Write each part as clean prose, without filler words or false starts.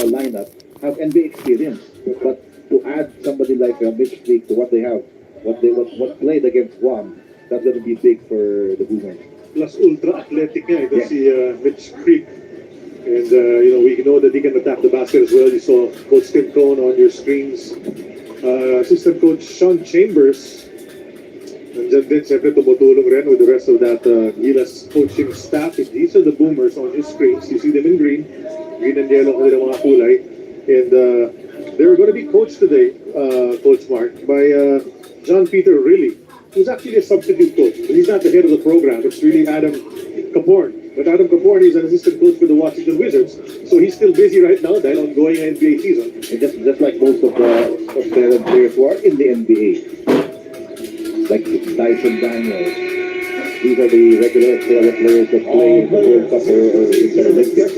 lineup have NBA experience, but to add somebody like Mitch Creek to what they have, what played against Guam, that's going to be big for the Boomers. Plus ultra athletic nga ito si Mitch Creek. And we know that he can attack the basket as well. You saw Coach Tim Cohn on your screens. Assistant Coach Sean Chambers. Nandyan din, siyempre tumutulong rin with the rest of that Gilas coaching staff. These are the Boomers on your screens. You see them in green and yellow kanilang mga kulay. And they're going to be coached today, Coach Mark, by John Peter Riley, who's actually a substitute coach. He's not the head of the program. It's really Adam Caporn. But Adam Caporn is an assistant coach for the Washington Wizards. So he's still busy right now dahil ongoing NBA season. And just like most of the Australian players who are in the NBA, like Dyson Daniels, these are the regular Australian players that play in the World Cup or in the Olympics.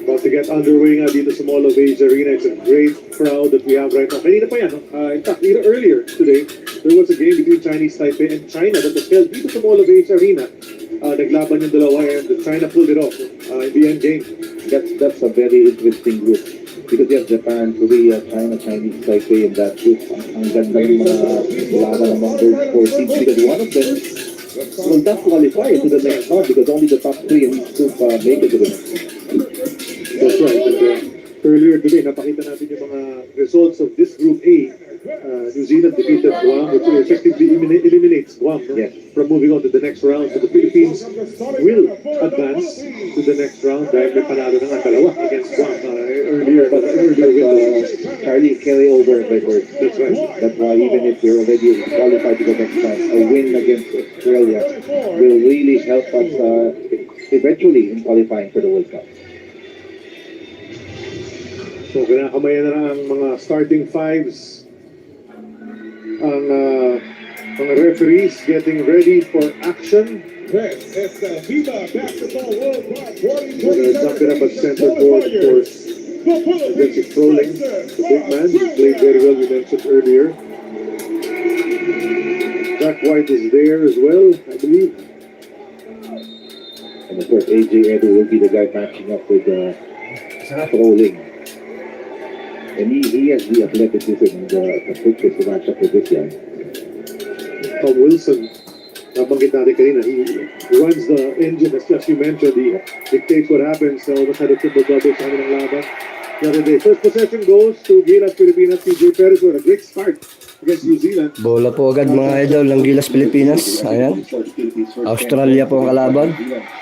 About to get underway nga dito sa Mall of Asia Arena. It's a great crowd that we have right now. Kanina pa yan, in fact, even earlier today, there was a game between Chinese Taipei and China that was held dito sa Mall of Asia Arena. Naglaban yung dalawa and China pulled it off in the end game. That's a very interesting group. Because you have Japan, Korea, China, Chinese Taipei in that group. Ang ganda ng mga laban among those four teams because one of them will not qualify to the next round because only the top three in each group make it to the next round. That's right. And, earlier today, napakita natin yung mga results of this Group A. New Zealand defeated Guam, which effectively eliminates Guam from moving on to the next round. So the Philippines will advance to the next round dahil may panalo na nga dalawa against Guam earlier Charlie, carry over by bird. That's right. That's why even if we're already qualified to the next round, a win against Australia will really help us eventually in qualifying for the World Cup. So kinakamayan na ang mga starting fives. Ang mga referees getting ready for action. This is the FIBA Basketball World Cup 2027. We're gonna jump it up at center court, of course. Against Froling, the big man, he played very well, we mentioned earlier. Jack White is there as well, I believe. And of course, AJ Edu will be the guy matching up with Froling. And he has the athleticism and the quickness to match up with this guy. Tom Wilson, nabanggit natin kanina, he runs the engine, as you mentioned, he dictates what happens. Almost had a triple-double sa kanilang laban the other day. First possession goes to Gilas Pilipinas. TJ Perez with a great start against New Zealand. Bola po agad mga idol ng Gilas Pilipinas. Ayan. Australia po ang kalaban.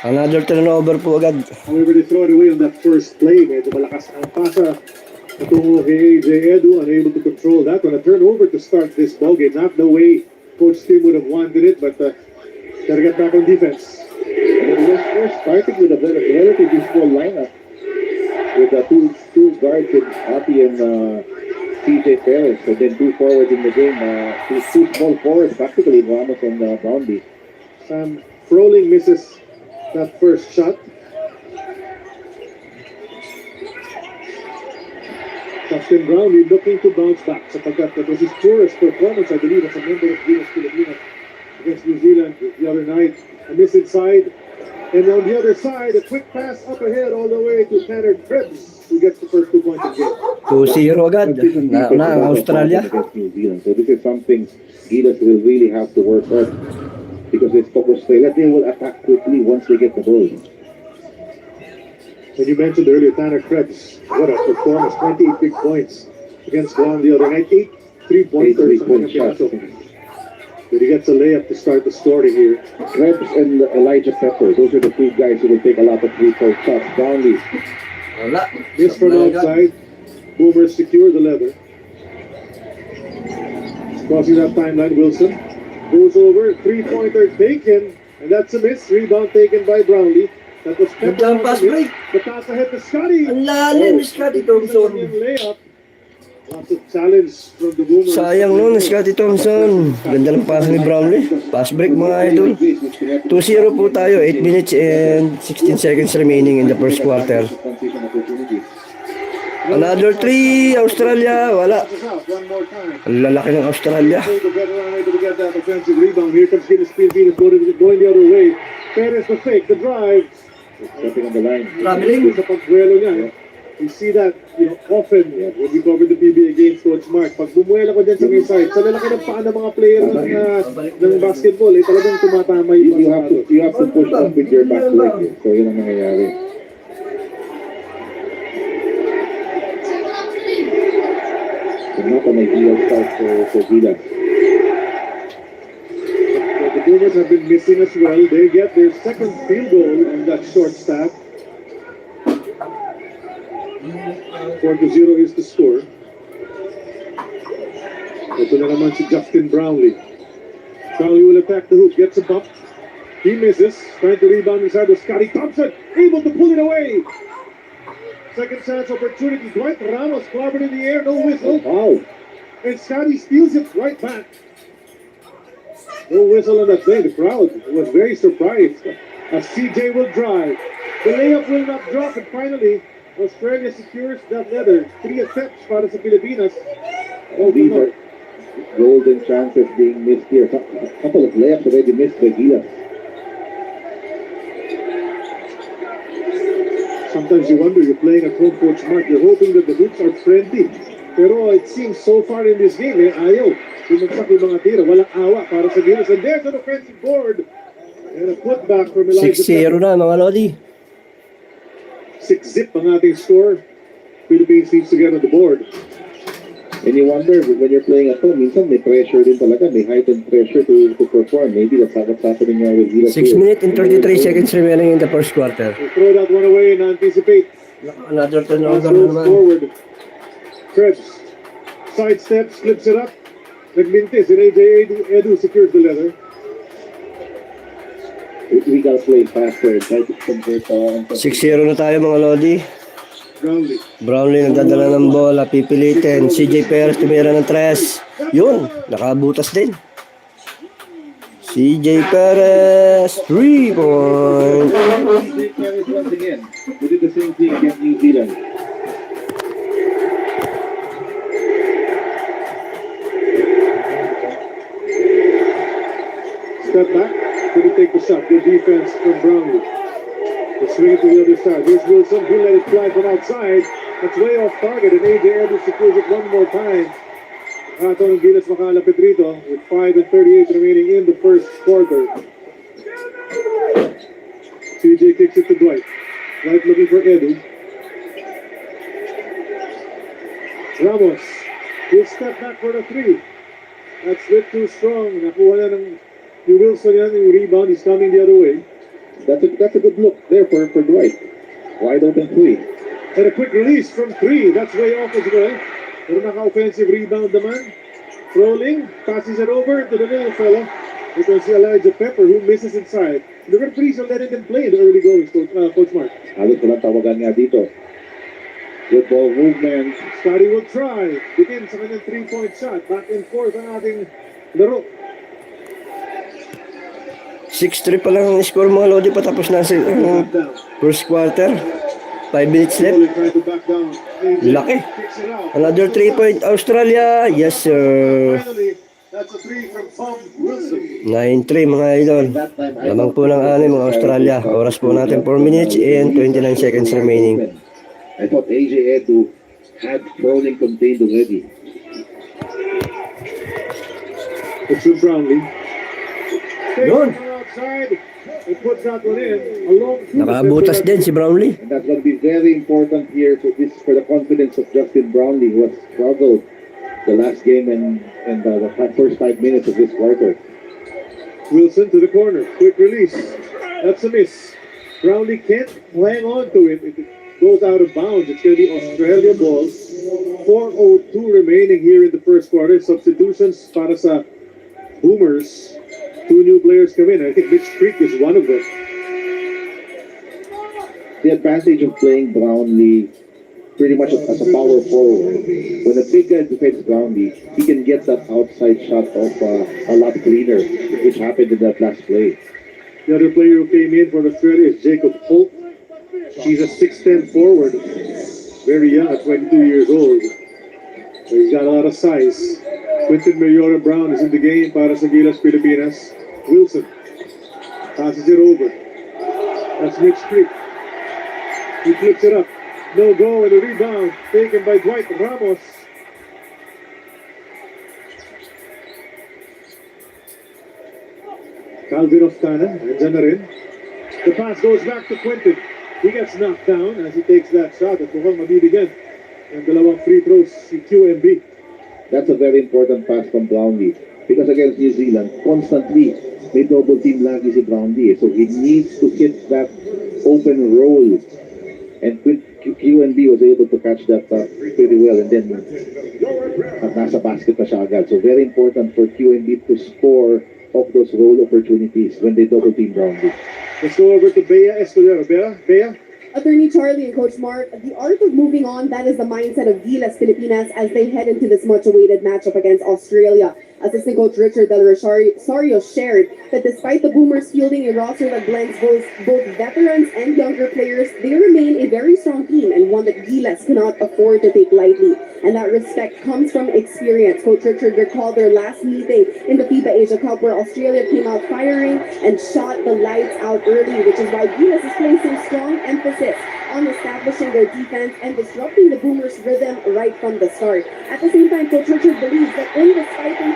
Another turnover po agad. However, they throw it away on that first play. Medyo malakas ang pasa. Ito kay AJ Edu, unable to control that on a turnover to start this ballgame. Not the way Coach Tim would have wanted it, but gotta get back on defense. And we're starting with a relatively small lineup with the two guards in Ati and TJ Perez, and then two forwards in the game. Two small forwards practically, Ramos and Brownlee. Sam Froling misses that first shot. Justin Brownlee looking to bounce back sapagkat that was his poorest performance, I believe, as a member of Gilas Pilipinas against New Zealand the other night. A miss inside, and on the other side, a quick pass up ahead all the way to Tanner Krebs, who gets the first 2 points of the game. 2-0 agad na ang Australia. So this is something Gilas will really have to work on because it's Australia. They will attack quickly once they get the ball. When you mentioned earlier, Tanner Krebs, what a performance, 28 big points against Guam the other night, 8 3-pointers. But he gets a layup to start the story here. Krebs and Elijah Pepper, those are the two guys who will take a lot of three-point shots. Brownlee. Wala. Miss from outside. Boomers secure the leather. Crossing that timeline, Wilson goes over, 3-pointer taken, and that's a miss. Rebound taken by Brownlee. That was Good pass break. The pass ahead to Scotty. Ang lalim, Scotty Thompson. Layup. Lots of challenge from the Boomers. Sayang nun, Scotty Thompson. Ganda ng pass ni Brownlee. Pass break mga idol. 2-0 po tayo. 8 minutes and 16 seconds remaining in the first quarter. Another 3, Australia. Wala. One more time. Ang lalaki ng Australia. The veteran able to get that offensive rebound. Here comes Gilas Pilipinas going the other way. Perez the fake, the drive. Stepping on the line. Traveling. Sa pagbuelo niya, you see that, often when we cover the PBA games, Coach Mark, pag bumuela ko dyan sa may side, sa lalaki ng paa ng mga player ng basketball, talagang tumatama yung You have to push up with your back leg. So yun ang nangyayari. So not an ideal start for Gilas. The Boomers have been missing as well. They get their second field goal on that short stack. 4-0 is the score. Ito na naman si Justin Brownlee. Brownlee will attack the hoop, gets a bump. He misses, trying to rebound inside with Scotty Thompson, able to pull it away. Second chance opportunity. Dwight Ramos clobbered in the air, no whistle. Wow! And Scotty steals it right back. No whistle on that play. The crowd was very surprised as CJ will drive. The layup will not drop, and finally, Australia secures that leather. 3 attempts para sa Pilipinas. These are golden chances being missed here. A couple of layups already missed by Gilas. Sometimes you wonder, you're playing at home, Coach Mark, you're hoping that the hoops are friendly. Pero it seems so far in this game, ayaw. Sumagsak yung mga tira, walang awa para sa Gilas. And there's an offensive board. And a putback from Elijah. 6-0 na mga Lodi. 6-zip ang ating score. Philippines needs to get on the board. And you wonder, when you're playing at home, minsan may pressure din talaga, may heightened pressure to perform. Maybe that's what's happening now with Gilas. 6 minutes and 33 seconds remaining in the first quarter. They throw that one away and anticipate. Another Pass turnover na goes naman. forward. Krebs sidesteps, flips it up. Nagmintis, and AJ Edu secures the leather. We gotta play faster, try to convert 6-0 na tayo mga Lodi. Brownlee. Brownlee nagdadala ng bola, pipilitin. CJ Perez tumira ng 3. Yun, nakabutas din. CJ Perez, 3 point. Once again, we did the same thing against New Zealand. Step back, couldn't take the shot. Good defense from Brownlee. They swing it to the other side. Here's Wilson, who let it fly from outside. That's way off target, and AJ Edu secures it one more time. Ato ng Gilas makalapit rito with 5:38 remaining in the first quarter. CJ kicks it to Dwight. Dwight looking for Edu. Ramos will step back for the 3. That's a bit too strong. Nakuha na ng ni Wilson yan, yung rebound. He's coming the other way. That's a good look there for Dwight. Wide open 3. And a quick release from 3. That's way off as well. Pero naka-offensive rebound naman. Rolling, passes it over to the little fella. You can see Elijah Pepper who misses inside. The referees are letting them play in the early goings, Coach Mark. Halos walang tawagan nga dito. Good ball movement. Scotty will try. Begin sa kanyang 3-point shot. Back and forth ang ating laro. 6-3 pa lang ang score mga Lodi patapos na sa first quarter. 5 minutes left. Slowly trying to back down. Laki. Kicks it out. Another 3-point Australia. Yes sir. Finally, that's a 3 from Tom Wilson. 9-3 mga idol. Lamang po ng 6 mga Australia. Oras po natin 4 minutes and 29 seconds remaining. I thought AJ Edu had Froling contained already. It's with Brownlee. Yun. Outside. He puts that one in. A long Nakabutas din si Brownlee. And that's going to be very important here for the confidence of Justin Brownlee, who has struggled the last game and the first 5 minutes of this quarter. Wilson to the corner. Quick release. That's a miss. Brownlee can't hang on to it. If it goes out of bounds, it's going to be Australia ball. 4:02 remaining here in the first quarter. Substitutions para sa Boomers. 2 new players come in. I think Mitch Creek is one of them. The advantage of playing Brownlee pretty much as a power forward. When a big guy defends Brownlee, he can get that outside shot off a lot cleaner, which happened in that last play. The other player who came in for Australia is Jacob Holt. He's a 6'10 forward. Very young at 22 years old. So he's got a lot of size. Quinton Mayora Brown is in the game para sa Gilas Pilipinas. Wilson passes it over. That's Mitch Creek. He flips it up. No go and a rebound taken by Dwight Ramos. Calvin Oftana, nandyan na rin. The pass goes back to Quinton. He gets knocked down as he takes that shot at mukhang mabibigyan. Ang dalawang free throws si QMB. That's a very important pass from Brownlee. Because against New Zealand, constantly may double team lagi si Brownlee. So he needs to hit that open roll. And QNB was able to catch that pretty well. And then nasa basket na siya agad. So very important for QNB to score off those roll opportunities when they double team Brownlee. Let's go over to Bea Escudero. Bea? Attorney Charlie and Coach Mark, the art of moving on, that is the mindset of Gilas Pilipinas as they head into this much-awaited matchup against Australia. Assistant Coach Richard Del Rosario shared that despite the Boomers fielding a roster that blends both veterans and younger players, they remain a very strong team and one that Gilas cannot afford to take lightly. And that respect comes from experience. Coach Richard recalled their last meeting in the FIBA Asia Cup where Australia came out firing and shot the lights out early, which is why Gilas is placing strong emphasis on establishing their defense and disrupting the Boomers' rhythm right from the start. At the same time, Coach Richard believes that in the fighting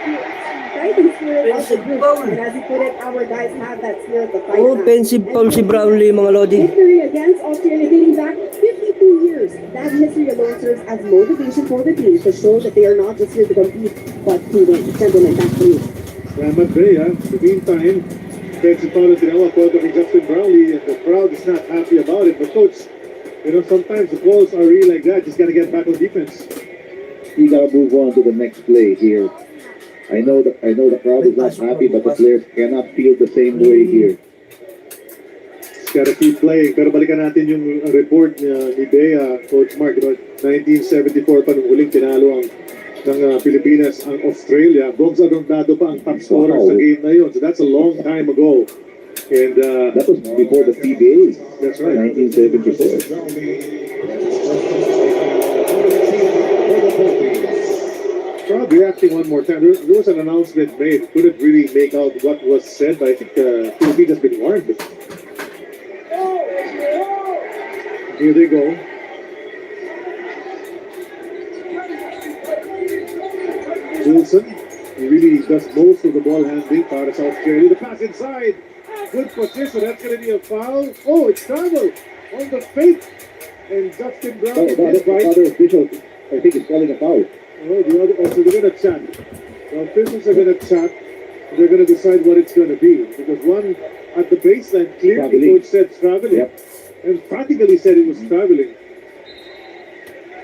spirit of the group, and as he put it, our guys have that spirit to fight back. Offensive foul si Brownlee, mga lodi. Victory against Australia dating back 52 years. That history alone serves as motivation for the team to show that they are not just here to compete, but to win. Gentlemen, back to you. Salamat, Bea. In the meantime, defensive foul at tinawa po ito kay Justin Brownlee and the crowd is not happy about it. But Coach, you know, sometimes the balls are really like that. Just got to get back on defense. You gotta move on to the next play here. I know the crowd is not happy, but the players cannot feel the same way here. Just got to keep playing. Pero balikan natin yung report ni Bea, Coach Mark. You know, 1974 pa nung huling tinalo ng Pilipinas ang Australia. Bronx Adondado pa ang top scorer sa game na yun. So that's a long time ago. And That was before the PBA. that's right. 1974. Crowd reacting one more time. There was an announcement made. Couldn't really make out what was said, but I think Philippines has been warned. Here they go. Wilson, he really does most of the ball handling para sa Australia. The pass inside. Good position. That's going to be a foul. Oh, it's travel on the fake. And Justin Brown The is right. other official, I think, is calling a foul. Oh, so they're going to chat. The officials are going to chat. They're going to decide what it's going to be. Because one at the baseline clearly Traveling. coach said traveling. Yep. And practically said it was traveling.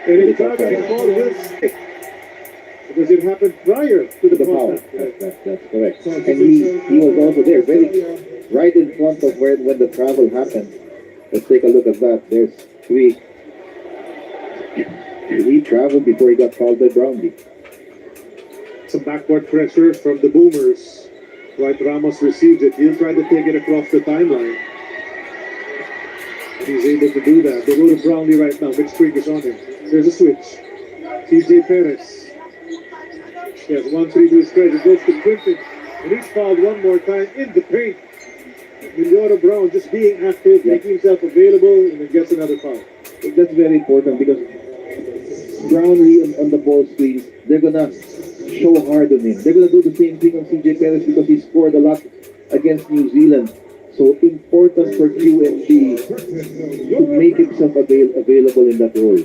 And if traveling ball will stick. Because it happened prior to the The foul. contact. That's correct. And he was also there, very right in front of when the travel happened. Let's take a look at that. There's three. He traveled before he got fouled by Brownlee. Some backcourt pressure from the Boomers. Dwight Ramos receives it. He'll try to take it across the timeline. He's able to do that. They go to Brownlee right now. Mitch Creek is on him. There's a switch. TJ Perez. He has 1-3 to his credit. It goes to Quinton. And he's fouled one more time in the paint. Miliora Brown just being active, making himself available, and then gets another foul. That's very important because Brownlee on the ball screens, they're gonna show hard on him. They're gonna do the same thing on CJ Perez because he scored a lot against New Zealand. So important for QMB to make himself available in that role.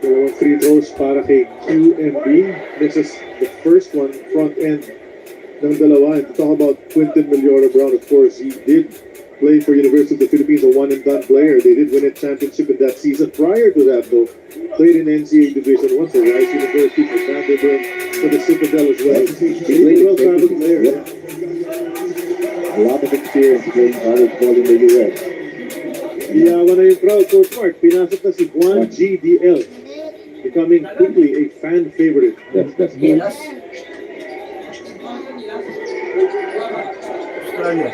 Dalawang free throws para kay QMB. This is the first one, front end ng dalawa. And to talk about Quinton Miliora Brown, of course, he did play for University of the Philippines, a one-and-done player. They did win a championship in that season. Prior to that, though, played in NCAA Division 1 for Rice University, for Vanderbilt, for the Citadel as well. He's a well-traveled player. A lot of experience playing college ball in the U.S. Iyawa na yung crowd, Coach Mark. Pinasok na si Juan GDL, becoming quickly a fan favorite. That's Gilas. Australia.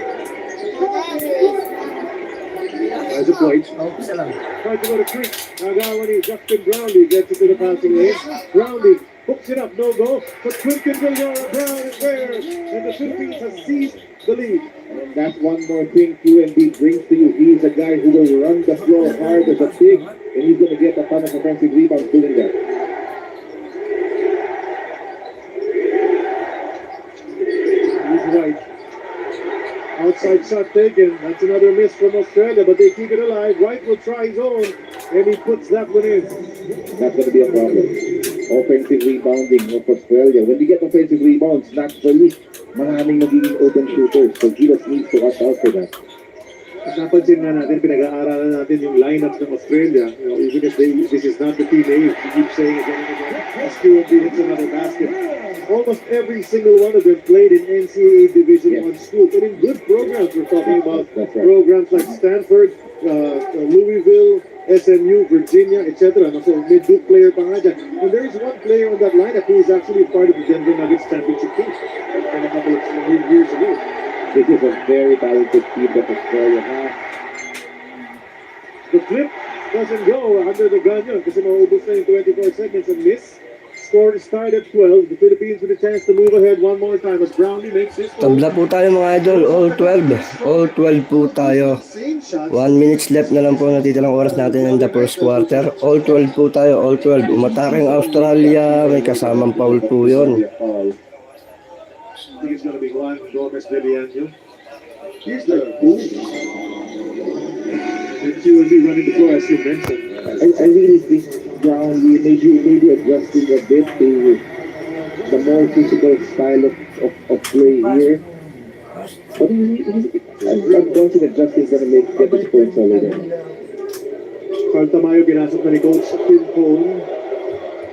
As a point. Isa lang. Tries to go to Creek. Nagawa ni Justin Brownlee. Gets it to the passing lane. Brownlee hooks it up. No go. But Quinton Miliora Brown is there. And the Philippines has seized the lead. And that's one more thing QNB brings to you. He's a guy who will run the floor hard as a big, and he's going to get a ton of offensive rebounds doing that. He's right. Outside shot taken. That's another miss from Australia, but they keep it alive. White will try his own, and he puts that one in. That's going to be a problem. Offensive rebounding of Australia. When you get offensive rebounds, naturally, maraming magiging open shooters. So Gilas needs to watch out for that. At napansin nga natin, pinag-aaralan natin yung lineups ng Australia. You know, even if this is not the team A, you keep saying again and again, as QNB hits another basket. Almost every single one of them played in NCAA Division I schools, and in good programs. We're talking about programs like Stanford, Louisville, SMU, Virginia, etc. So may Duke player pa nga dyan. And there is one player on that lineup who is actually part of the Denver Nuggets championship team from a couple of years ago. This is a very talented team that Australia has. The flip doesn't go under the gun yun kasi maubos na yung 24 seconds and miss. Score is tied at 12. The Philippines with a chance to move ahead one more time as Brownlee makes his goal. Tabla po tayo mga idol, all 12. All 12 po tayo. 1 minutes left na lang po natitirang oras natin in the first quarter. All 12 po tayo, all 12. Umatake ang Australia, may kasamang foul po yun. I think it's going to be Juan Gomez Villano. Here's the move. And QNB running the floor as you mentioned. I really think Brownlee maybe adjusting a bit to the more physical style of play here. But I'm confident Justin's gonna get his points already. Carl Tamayo pinasok na ni Coach Tim Cone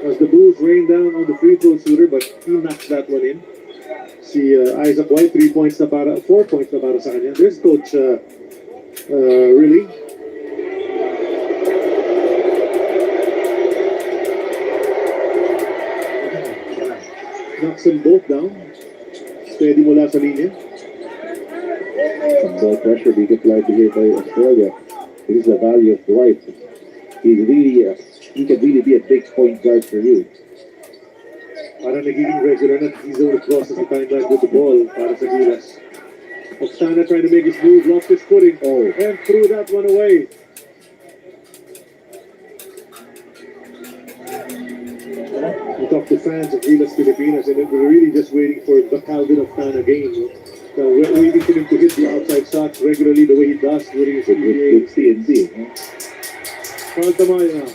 as the Bulls rain down on the free throw shooter, but he knocks that one in. Si Isaac White, 4 points na para sa kanya. There's Coach really. Knocks them both down. Steady mula sa linya. Some ball pressure being applied here by Australia. It is the value of White. He can really be a big point guard for you. Parang nagiging regular na he's on the crosses the timeline with the ball para sa Gilas. Oksana trying to make his move, lost his footing, and threw that one away. We talked to fans of Gilas Pilipinas, and we're really just waiting for the Calvin of Tana game. We're waiting for him to hit the outside shots regularly the way he does during his NBA. CNC. Carl Tamayo now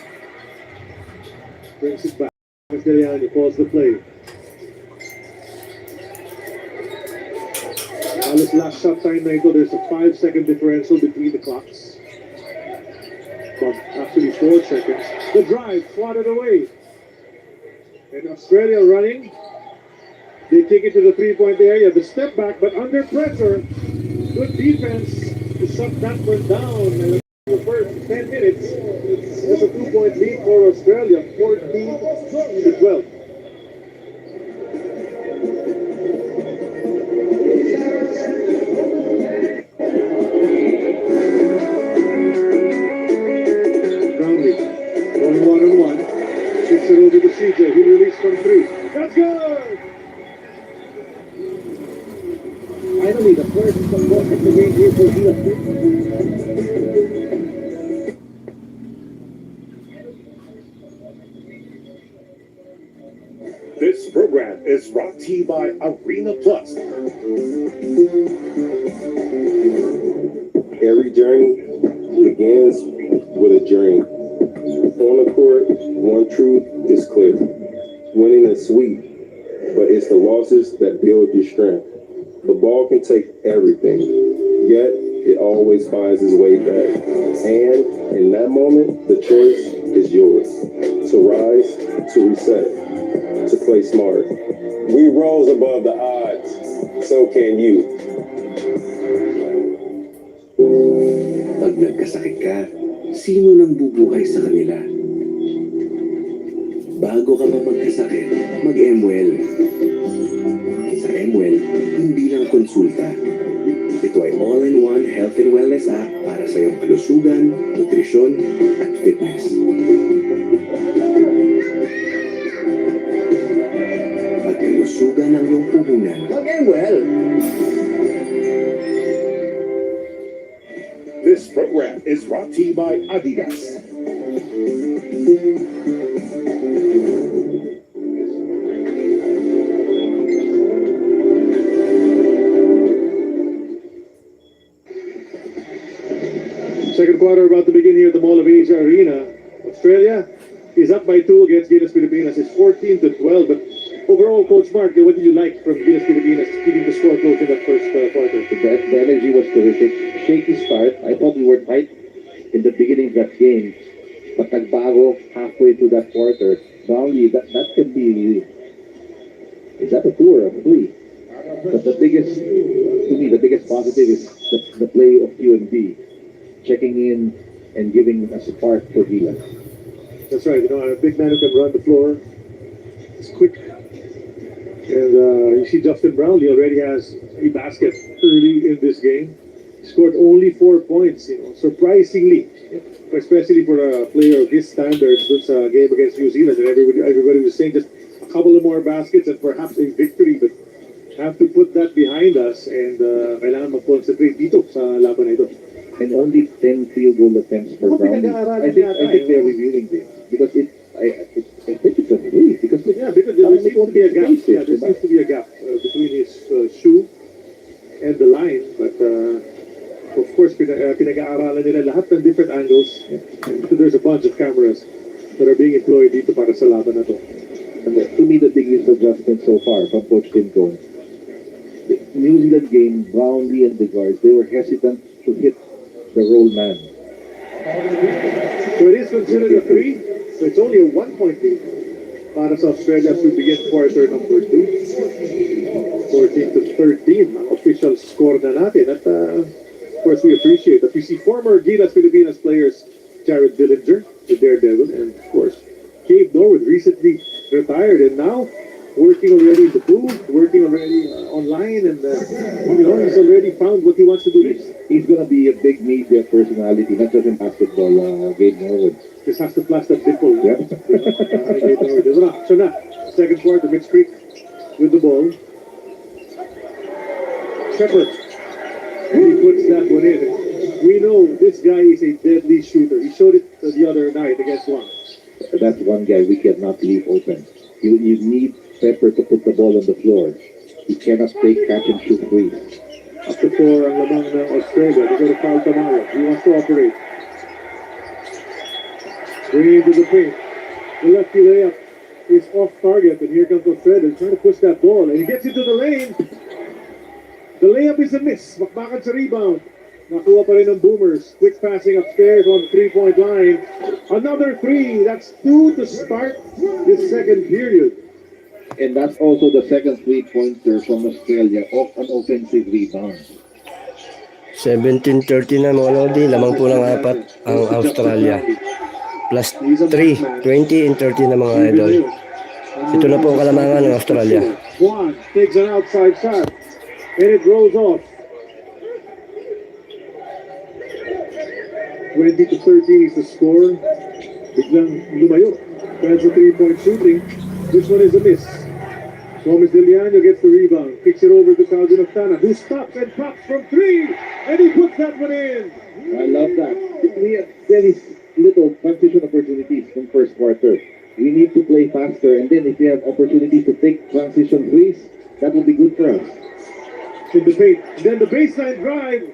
brings it back. Villano calls the play. Alice last shot time na ito, there's a 5-second differential between the clocks. But actually 4 seconds. The drive swatted away. And Australia running. They take it to the 3-point area. The step back, but under pressure. Good defense to shut that one down. And the first 10 minutes, it's a 2-point lead for Australia, 14-12. Brownlee going one-on-one. Kicks it over to CJ. He released from 3. That's good! Finally, the first ball of the game here for Gilas. This program is brought to you by Arena Plus. Every journey begins with a dream. On the court, one truth is clear. Winning is sweet, but it's the losses that build your strength. The ball can take everything, yet it always finds its way back. And in that moment, the choice is yours. To rise, to reset, to play smart. We rose above the odds, so can you. Pag nagkasakit ka, sino nang bubuhay sa kanila? Bago ka pa magkasakit, mag-MWell. Sa MWell, hindi lang konsulta. Ito ay all-in-one health and wellness app para sa iyong kalusugan, nutrisyon, at fitness. Pag kalusugan ang iyong puhunan, mag-MWell! This program is brought to you by Adidas. Second quarter about to begin here at the Mall of Asia Arena. Australia is up by 2 against Gilas Pilipinas. It's 14-12. But overall, Coach Mark, what did you like from Gilas Pilipinas keeping the score close in that first quarter? The energy was terrific. Shaky start. I thought we were tight in the beginning of that game. But nagbago halfway through that quarter. Brownlee, that can be... Is that a 2 or a 3? But the biggest, to me, the biggest positive is the play of QMB. Checking in and giving a spark for Gilas. That's right. You know, a big man who can run the floor. He's quick. And you see Justin Brownlee already has a basket early in this game. He scored only 4 points, you know, surprisingly. Especially for a player of his standards. It's a game against New Zealand and everybody was saying just a couple of more baskets and perhaps a victory. But have to put that behind us and kailangan mag-concentrate dito sa laban na ito. And only 10 field goal attempts for Brownlee. I think they're reviewing this because I think it's a 3 because there seems to be a gap. Yeah, there seems to be a gap between his shoe and the line. But of course, pinag-aaralan nila lahat ng different angles. And there's a bunch of cameras that are being employed dito para sa laban na to. And to me, the biggest adjustment so far from Coach Tim Cone. The New Zealand game, Brownlee and the guards, they were hesitant to hit the roll man. So it is considered a 3. So it's only a 1-point lead para sa Australia as we begin quarter number 2. 14-13 ang official score na natin. At of course, we appreciate that we see former Gilas Pilipinas players Jared Dillinger, the Daredevil, and of course, Gabe Norwood recently retired and now working already in the booth, working already online, and you know, he's already found what he wants to do next. He's going to be a big media personality, not just in basketball, Gabe Norwood. Just has to flash that dimple. Yep. Gabe Norwood. So now, second quarter, Mitch Creek with the ball. Shepard. And he puts that one in. We know this guy is a deadly shooter. He showed it the other night against one. That's one guy we cannot leave open. You need Pepper to put the ball on the floor. He cannot take catch and shoot free. Up to 4 ang lamang ng Australia. They go to foul tomorrow. He wants to operate. Bringing into the paint. The lefty layup is off target, and here comes Australia trying to push that ball, and he gets into the lane. The layup is a miss. Bakbakan sa rebound. Nakuha pa rin ng Boomers. Quick passing upstairs on the 3-point line. Another 3. That's 2 to start this second period. And that's also the second 3-pointer from Australia off an offensive rebound. 17-30 na mga Lodi, lamang po ng 4 ang Australia. Plus 3, 20 and 30 na mga idol. Ito na po ang kalamangan ng Australia. Juan takes an outside shot. And it rolls off. 20-13 is the score. Biglang lumayo. That's a 3-point shooting. This one is a miss. Thomas Diliano gets the rebound. Kicks it over to Calvin Octana, who stops and pops from 3. And he puts that one in. I love that. We have very little transition opportunities in first quarter. We need to play faster, and then if we have opportunities to take transition threes, that will be good for us. In the paint. Then the baseline drive.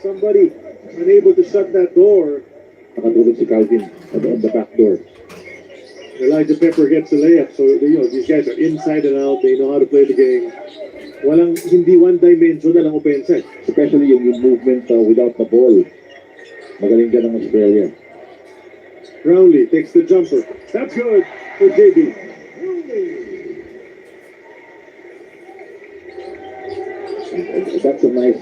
Somebody unable to shut that door. Nakatulog si Calvin on the back door. Elijah Pepper gets the layup. So, you know, these guys are inside and out. They know how to play the game. Walang, hindi one-dimensional ang offense. Especially yung movement without the ball. Magaling ka ng Australia. Brownlee takes the jumper. That's good for JB. That's a nice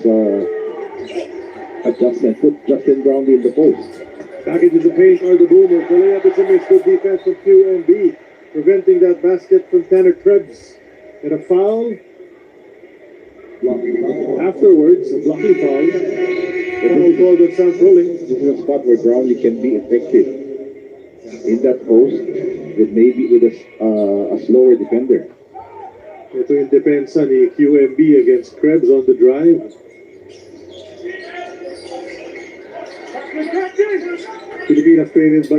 adjustment. Put Justin Brownlee in the post. Back into the paint are the Boomers. The layup is a miss. Good defense from QMB, preventing that basket from Tanner Krebs. And a foul. Afterwards, a blocking foul. Foul called on Sam Rolling. This is a spot where Brownlee can be effective in that post, with maybe with a slower defender. Ito yung depensa ni QMB against Krebs on the drive. Pilipinas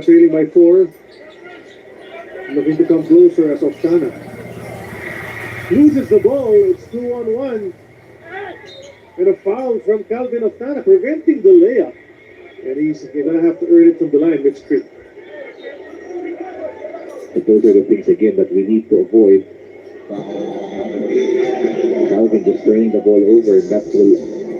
trailing by 4. Looking to come closer as Oftana loses the ball. It's 2-on-1. And a foul from Calvin Oftana preventing the layup. And he's going to have to earn it from the line, Mitch Creek. But those are the things, again, that we need to avoid. Calvin just turning the ball over, and that will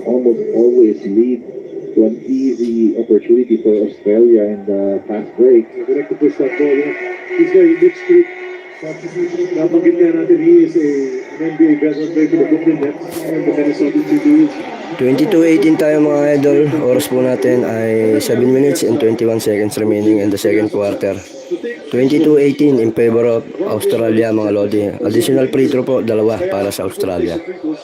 almost always lead to an easy opportunity for Australia in the fast break. They like to push that ball. He's very Mitch Creek. Nabanggit nga natin, he is an NBA veteran player for the Brooklyn Nets and the Minnesota Timberwolves. 22-18 tayo mga idol. Oras po natin ay 7 minutes and 21 seconds remaining in the second quarter. 22-18 in favor of Australia mga Lodi. Additional free throw po, dalawa para sa Australia. Yung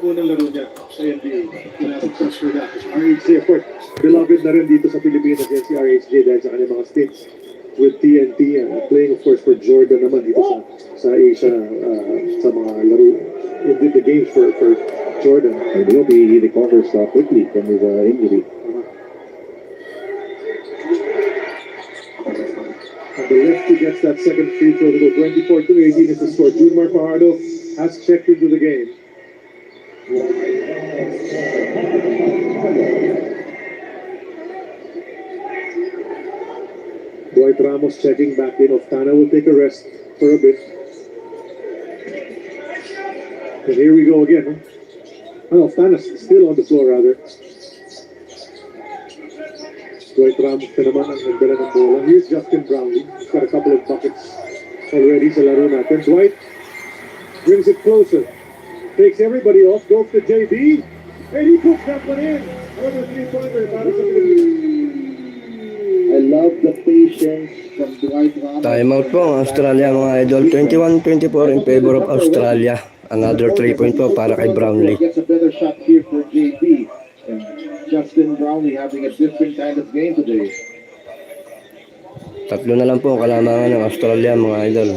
unang laro niya sa NBA. Pinasok sa Australia. RHJ, of course, beloved na rin dito sa Pilipinas yan si RHJ dahil sa kanyang mga stints with TNT. Playing, of course, for Jordan naman dito sa Asia, sa mga laro. He did the games for Jordan. And he hope he recovers quickly from his injury. And the lefty gets that second free throw to go 24-18 is the score. Junmar Fajardo has checked into the game. Dwight Ramos checking back in. Oftana will take a rest for a bit. And here we go again. Oh, Oftana's still on the floor rather. Dwight Ramos na naman ang nagdala ng bola. Here's Justin Brownlee. He's got a couple of buckets already sa laro natin. Dwight brings it closer. Takes everybody off. Goes to JB. And he puts that one in. Another three-pointer para sa Pilipinas. I love the patience from Dwight Ramos. Timeout po ang Australia mga idol. 21-24 in favor of Australia. Another 3-point po para kay Brownlee. Gets a better shot here for JB. And Justin Brownlee having a different kind of game today. Tatlo na lang po ang kalamangan ng Australia mga idol.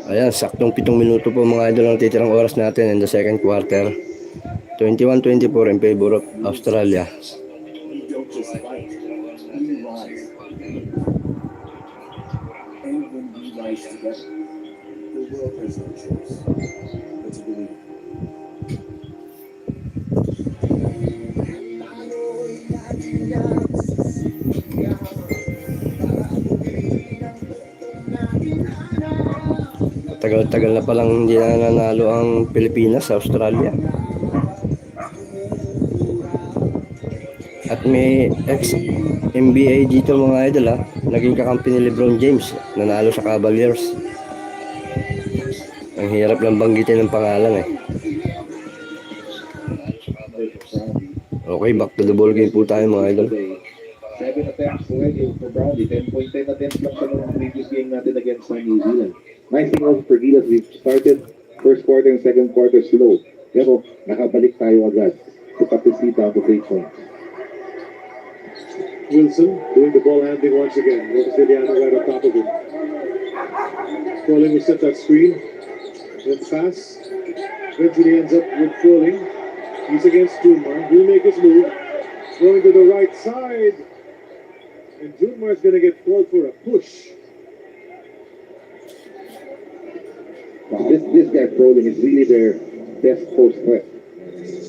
Ayan, saktong 7 minuto po mga idol ang titirang oras natin in the second quarter. 21-24 in favor of Australia. We don't just fight, we rise. And when we rise together, the world has no choice but to believe. Tagal-tagal na palang hindi na nanalo ang Pilipinas sa Australia. At may ex-NBA dito mga idol ha. Naging kakampi ni LeBron James. Nanalo sa Cavaliers. Ang hirap lang banggitin ng pangalan eh. Okay, back to the ball game po tayo mga idol. 7 attempts already for Brownlee. 10.10 attempts lang sa mga previous game natin against New Zealand. Nice thing also for Gilas, we've started first quarter and second quarter slow. Pero nakabalik tayo agad to cut the seat down to 3 points. Wilson doing the ball handling once again. Brasiliano right on top of him. Froling will set that screen. Then pass. Eventually ends up with Froling. He's against Junmar. He'll make his move. Going to the right side. And Junmar's going to get called for a push. This guy Froling is really their best post threat.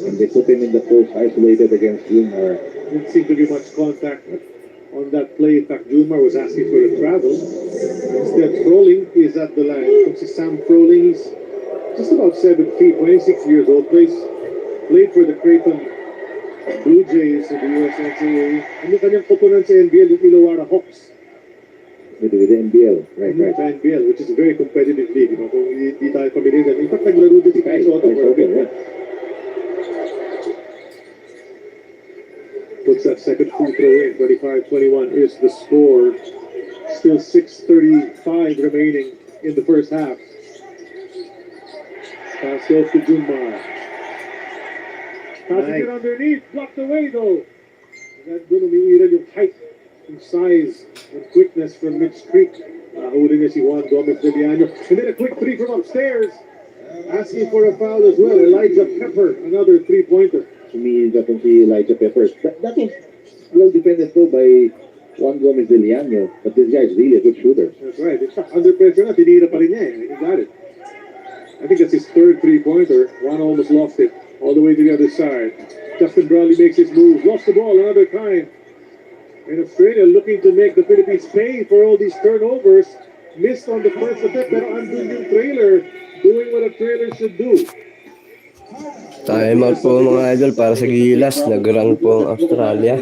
And they put him in the post isolated against Junmar. Didn't seem to be much contact on that play. In fact, Junmar was asking for a travel. Instead, Froling is at the line. Kung si Sam Froling, he's just about 7 feet, 26 years old. Played for the Creighton Blue Jays in the USNCAA. Ano kanyang koponan sa NBL, yung Illawarra Hawks. With the NBL, right. Sa NBL, which is a very competitive league. You know, kung hindi tayo familiar. In fact, naglaro din si Minnesota for a bit. Puts that second free throw in. 25-21 is the score. Still 6:35 remaining in the first half. Pass goes to Junmar. Passing it underneath, blocked away though. And doon umiiral yung height, yung size, and quickness from Mitch Creek. Holding niya si Juan Gomez de Viano. And then a quick three from upstairs. Asking for a foul as well. Elijah Pepper, another three-pointer. To me, that can see Elijah Peppers. That was well defended though by Juan Gomez de Liano, but this guy is really a good shooter. That's right. In fact, under pressure na, tinira pa rin niya eh. He got it. I think that's his third three-pointer. Juan almost lost it. All the way to the other side. Justin Bradley makes his move. Lost the ball another time. And Australia looking to make the Philippines pay for all these turnovers. Missed on the first attempt, pero andun yung trailer. Doing what a trailer should do. Time out po mga idol para sa Gilas. Nag-run po ang Australia.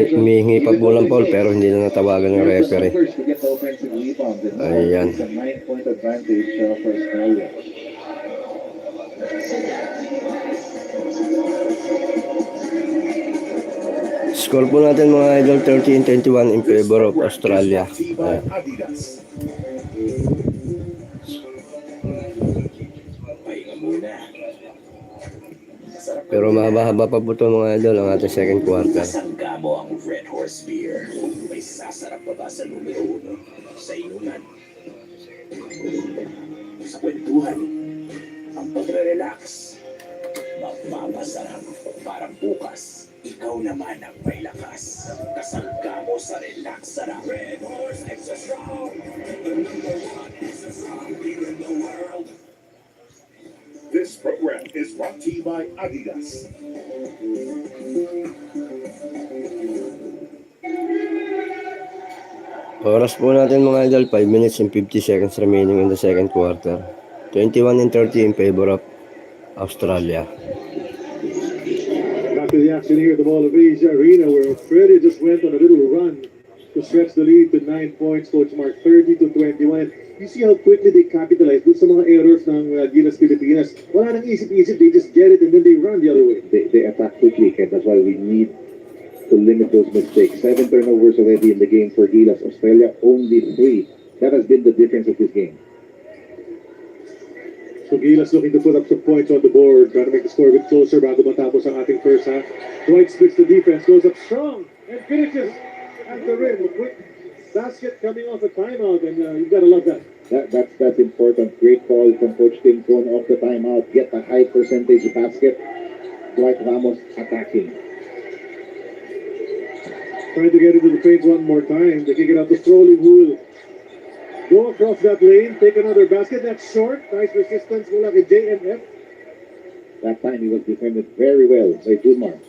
Humihingi pa po ng ball pero hindi na natawagan ng referee. Ayan. Score po natin mga idol 13-21 in favor of Australia. Ayan. Pero mahaba-haba pa po ito mga idol ang ating second quarter. Sangga mo ang Red Horse Beer. May sasarap pa ba sa numero 1 sa inuman? Sa kwentuhan, ang pagre-relax, magmamasarap parang bukas. Ikaw naman ang may lakas. Kasangga mo sa relax sarap. Red Horse Extra Strong. The number 1 extra strong beer in the world. This program is brought to you by Adidas. Oras po natin mga idol, 5 minutes and 50 seconds remaining in the second quarter. 21-30 in favor of Australia. Back to the action here at the Mall of Asia Arena where Australia just went on a little run to stretch the lead to 9 points. Coach Mark 30-21. You see how quickly they capitalize with some mga errors ng Gilas Pilipinas. Wala nang isip-isip, they just get it and then they run the other way. They attack quickly, Ken. That's why we need to limit those mistakes. 7 turnovers already in the game for Gilas. Australia only 3. That has been the difference of this game. So Gilas looking to put up some points on the board, trying to make the score a bit closer bago matapos ang ating first half. Dwight splits the defense, goes up strong, and finishes at the rim. A quick basket coming off a timeout, and you've got to love that. That's important. Great call from Coach Tim Cohn off the timeout. Get a high percentage basket. Dwight Ramos attacking. Trying to get into the paint one more time. They kick it out to Strolling, who will go across that lane, take another basket. That's short. Nice resistance mula kay JMF. That time he was defended very well by Junmar.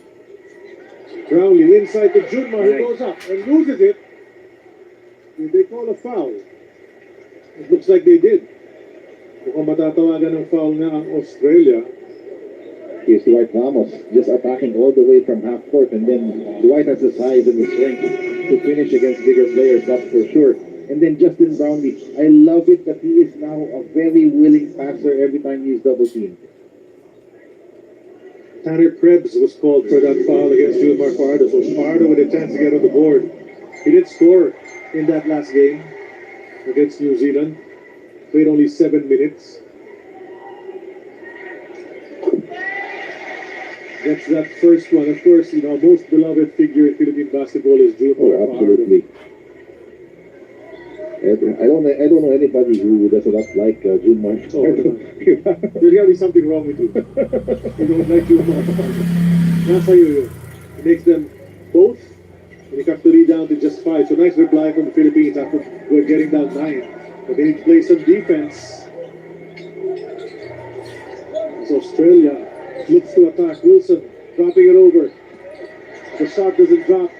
Brownlee inside to Junmar, who goes up and loses it. Did they call a foul? It looks like they did. Mukhang matatawagan ng foul na ang Australia. Here's Dwight Ramos just attacking all the way from half court, and then Dwight has the size and the strength to finish against bigger players, that's for sure. And then Justin Brownlee, I love it that he is now a very willing passer every time he's double teamed. Tanner Krebs was called for that foul against Julmar Fajardo, so Fajardo with a chance to get on the board. He did score in that last game against New Zealand. Played only 7 minutes. That's that first one. Of course, you know, most beloved figure in Philippine basketball is Julmar Oh, absolutely. I don't know anybody who does not like Junmar. Oh, there's got to be something wrong with you. You don't like Julmar. Nasa yun. It makes them both. And you have to lead down to just 5. So nice reply from the Philippines after we're getting down 9. But they need to play some defense. So Australia looks to attack. Wilson dropping it over. The shot doesn't drop.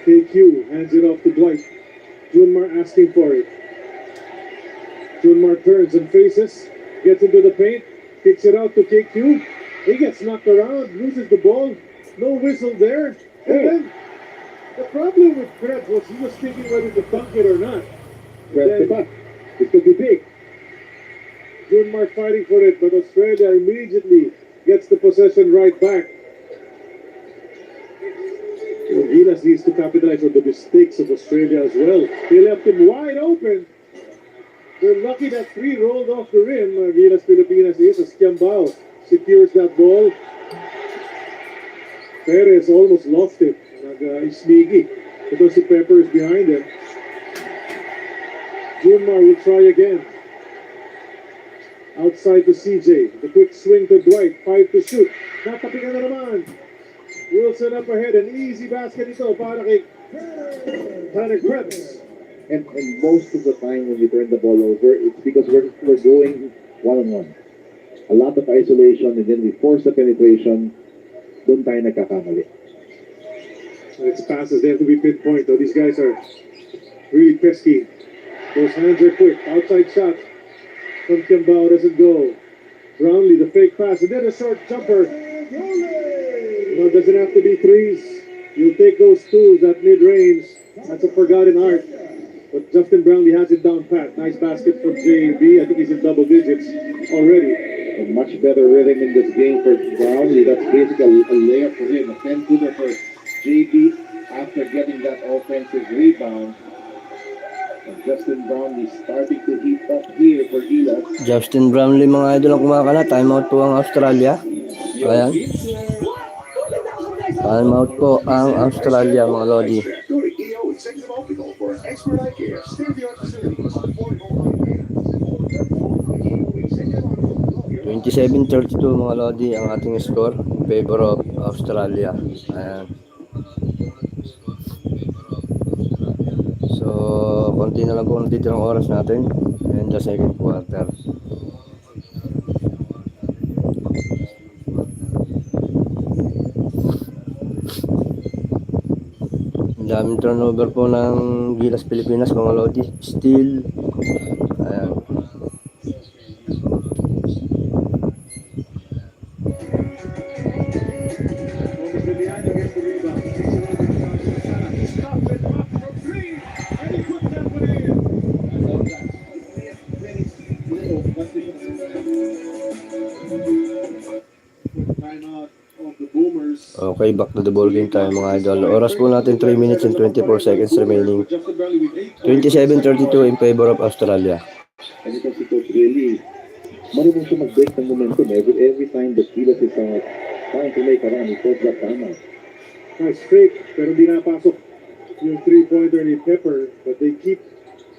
KQ hands it off to Dwight. Junmar asking for it. Junmar turns and faces. Gets into the paint. Kicks it out to KQ. He gets knocked around, loses the ball, no whistle there. And then the problem with Krebs was he was thinking whether to dunk it or not. Well, it could be big. Junmar fighting for it, but Australia immediately gets the possession right back. So Gilas needs to capitalize on the mistakes of Australia as well. They left him wide open. They're lucky that 3 rolled off the rim. Gilas Pilipinas is as Kiambao secures that ball. Perez almost lost it. Sneaky. Ito si Pepper is behind him. Junmar will try again. Outside to CJ. The quick swing to Dwight. 5 to shoot. Natapigan na naman. Wilson up ahead. An easy basket ito para kay Tanner Krebs. And most of the time when we turn the ball over, it's because we're going one-on-one. A lot of isolation, and then we force the penetration. Doon tayo nagkakamali. It's passes. They have to be pinpoint. Though these guys are really pesky. Those hands are quick. Outside shot from Kimbao doesn't go. Brownlee, the fake pass, and then a short jumper. No, it doesn't have to be threes. You'll take those twos at mid-range. That's a forgotten art. But Justin Brownlee has it down pat. Nice basket for JB. I think he's in double digits already. A much better rhythm in this game for Brownlee. That's basically a layup for him. A 10-footer for JB after getting that offensive rebound. And Justin Brownlee starting to heat up here for Gilas. Justin Brownlee mga idol ang kumakana. Timeout po ang Australia. Ayan. Timeout po ang Australia mga Lodi. 27-32 mga Lodi ang ating score in favor of Australia. Ayan. So, konti na lang po natitirang oras natin in the second quarter. Ang daming turnover po ng Gilas Pilipinas mga Lodi. Still, ayan. Okay, back to the ball game tayo mga idol. Oras po natin 3 minutes and 24 seconds remaining. 27-32 in favor of Australia. And ito si Coach really, marunong siya mag-break ng momentum. Every time that Gilas is trying to make a run, he calls that timeout. Nice fake, pero hindi napasok yung 3-pointer ni Pepper. But they keep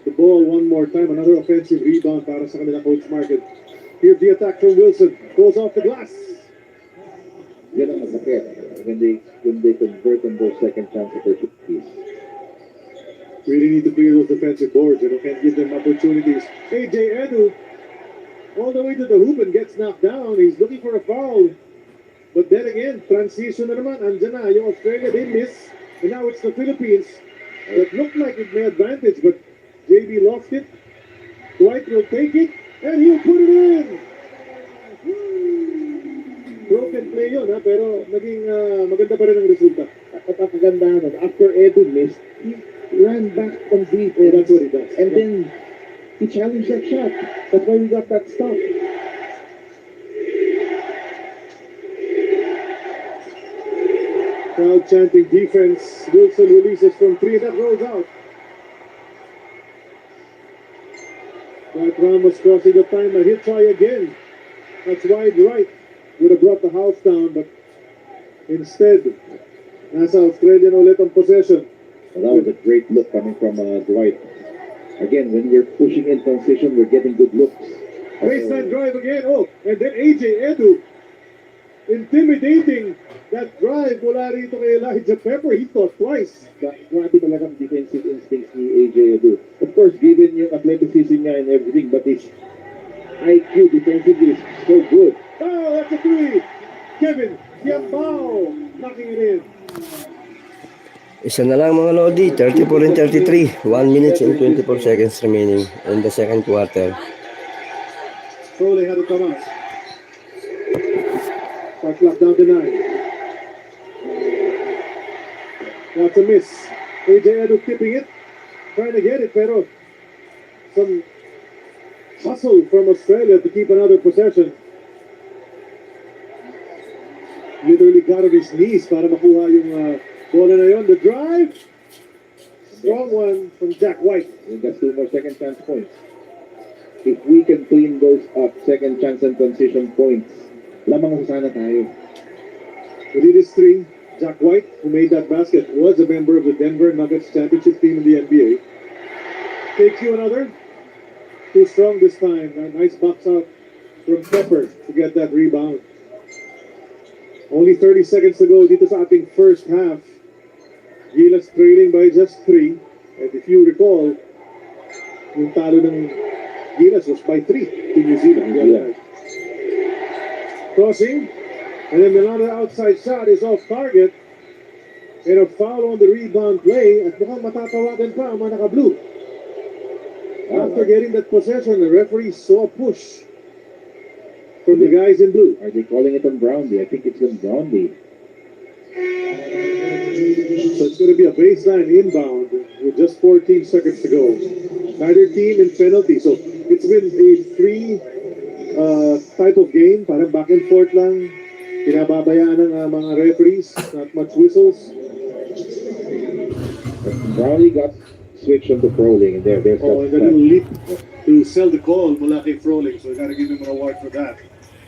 the ball one more time. Another offensive rebound para sa kanila Coach Market. Here's the attack from Wilson. Goes off the glass. Yan ang masakit when they convert on those second chance opportunities. Really need to clear those defensive boards. You know, can't give them opportunities. AJ Edu, all the way to the hoop and gets knocked down. He's looking for a foul. But then again, transition na naman. Andyan na yung Australia, they miss. And now it's the Philippines that looked like it may advantage, but JB lost it. Dwight will take it, and he'll put it in. Broken play yun, ha? Pero naging maganda pa rin ang resulta. At ang kagandahan, after Edu missed, he ran back on deep. That's what he does. And then he challenged that shot. That's why we got that stop. Crowd chanting defense. Wilson releases from 3, that rolls out. That Ramos crossing the timeline. He'll try again. That's wide right. Would have brought the house down, but instead, nasa Australian ulit ang possession. Well, that was a great look coming from Dwight. Again, when we're pushing in transition, we're getting good looks. Baseline drive again. Oh, and then AJ Edu. Intimidating that drive mula rito kay Elijah Pepper. He thought twice. Grabe talagang defensive instincts ni AJ Edu. Of course, given yung athleticism niya and everything, but his IQ defensively is so good. Oh, that's a 3. Kevin Kiambao knocking it in. Isa na lang mga Lodi, 34 and 33. 1 minute and 24 seconds remaining in the second quarter. Crowley had it come out. Shot clock down to 9. That's a miss. AJ Edu tipping it. Trying to get it, pero some hustle from Australia to keep another possession. Literally got on his knees para makuha yung bola na yun. The drive. Strong one from Jack White. And that's 2 more second chance points. if we can clean those up, second chance and transition points, lamang sa sana tayo. Within this string, Jack White, who made that basket, was a member of the Denver Nuggets championship team in the NBA. Takes you another. Too strong this time. A nice box out from Pepper to get that rebound. Only 30 seconds to go dito sa ating first half. Gilas trailing by just 3. And if you recall, yung talo ng Gilas was by 3 to New Zealand. Yeah. Crossing. And then another outside shot is off target. And a foul on the rebound play. At mukhang matatawagan pa ang mga naka-blue. After getting that possession, the referee saw a push from the guys in blue. Are they calling it on Brownlee? I think it's on Brownlee. So it's going to be a baseline inbound with just 14 seconds to go. Neither team in penalty. So it's been a free type of game. Parang back and forth lang. Pinababayaan ng mga referees. Not much whistles. Brownlee got switched onto Froling, and there's Oh, and the little leap to sell the call mula kay Froling. So we got to give him an award for that.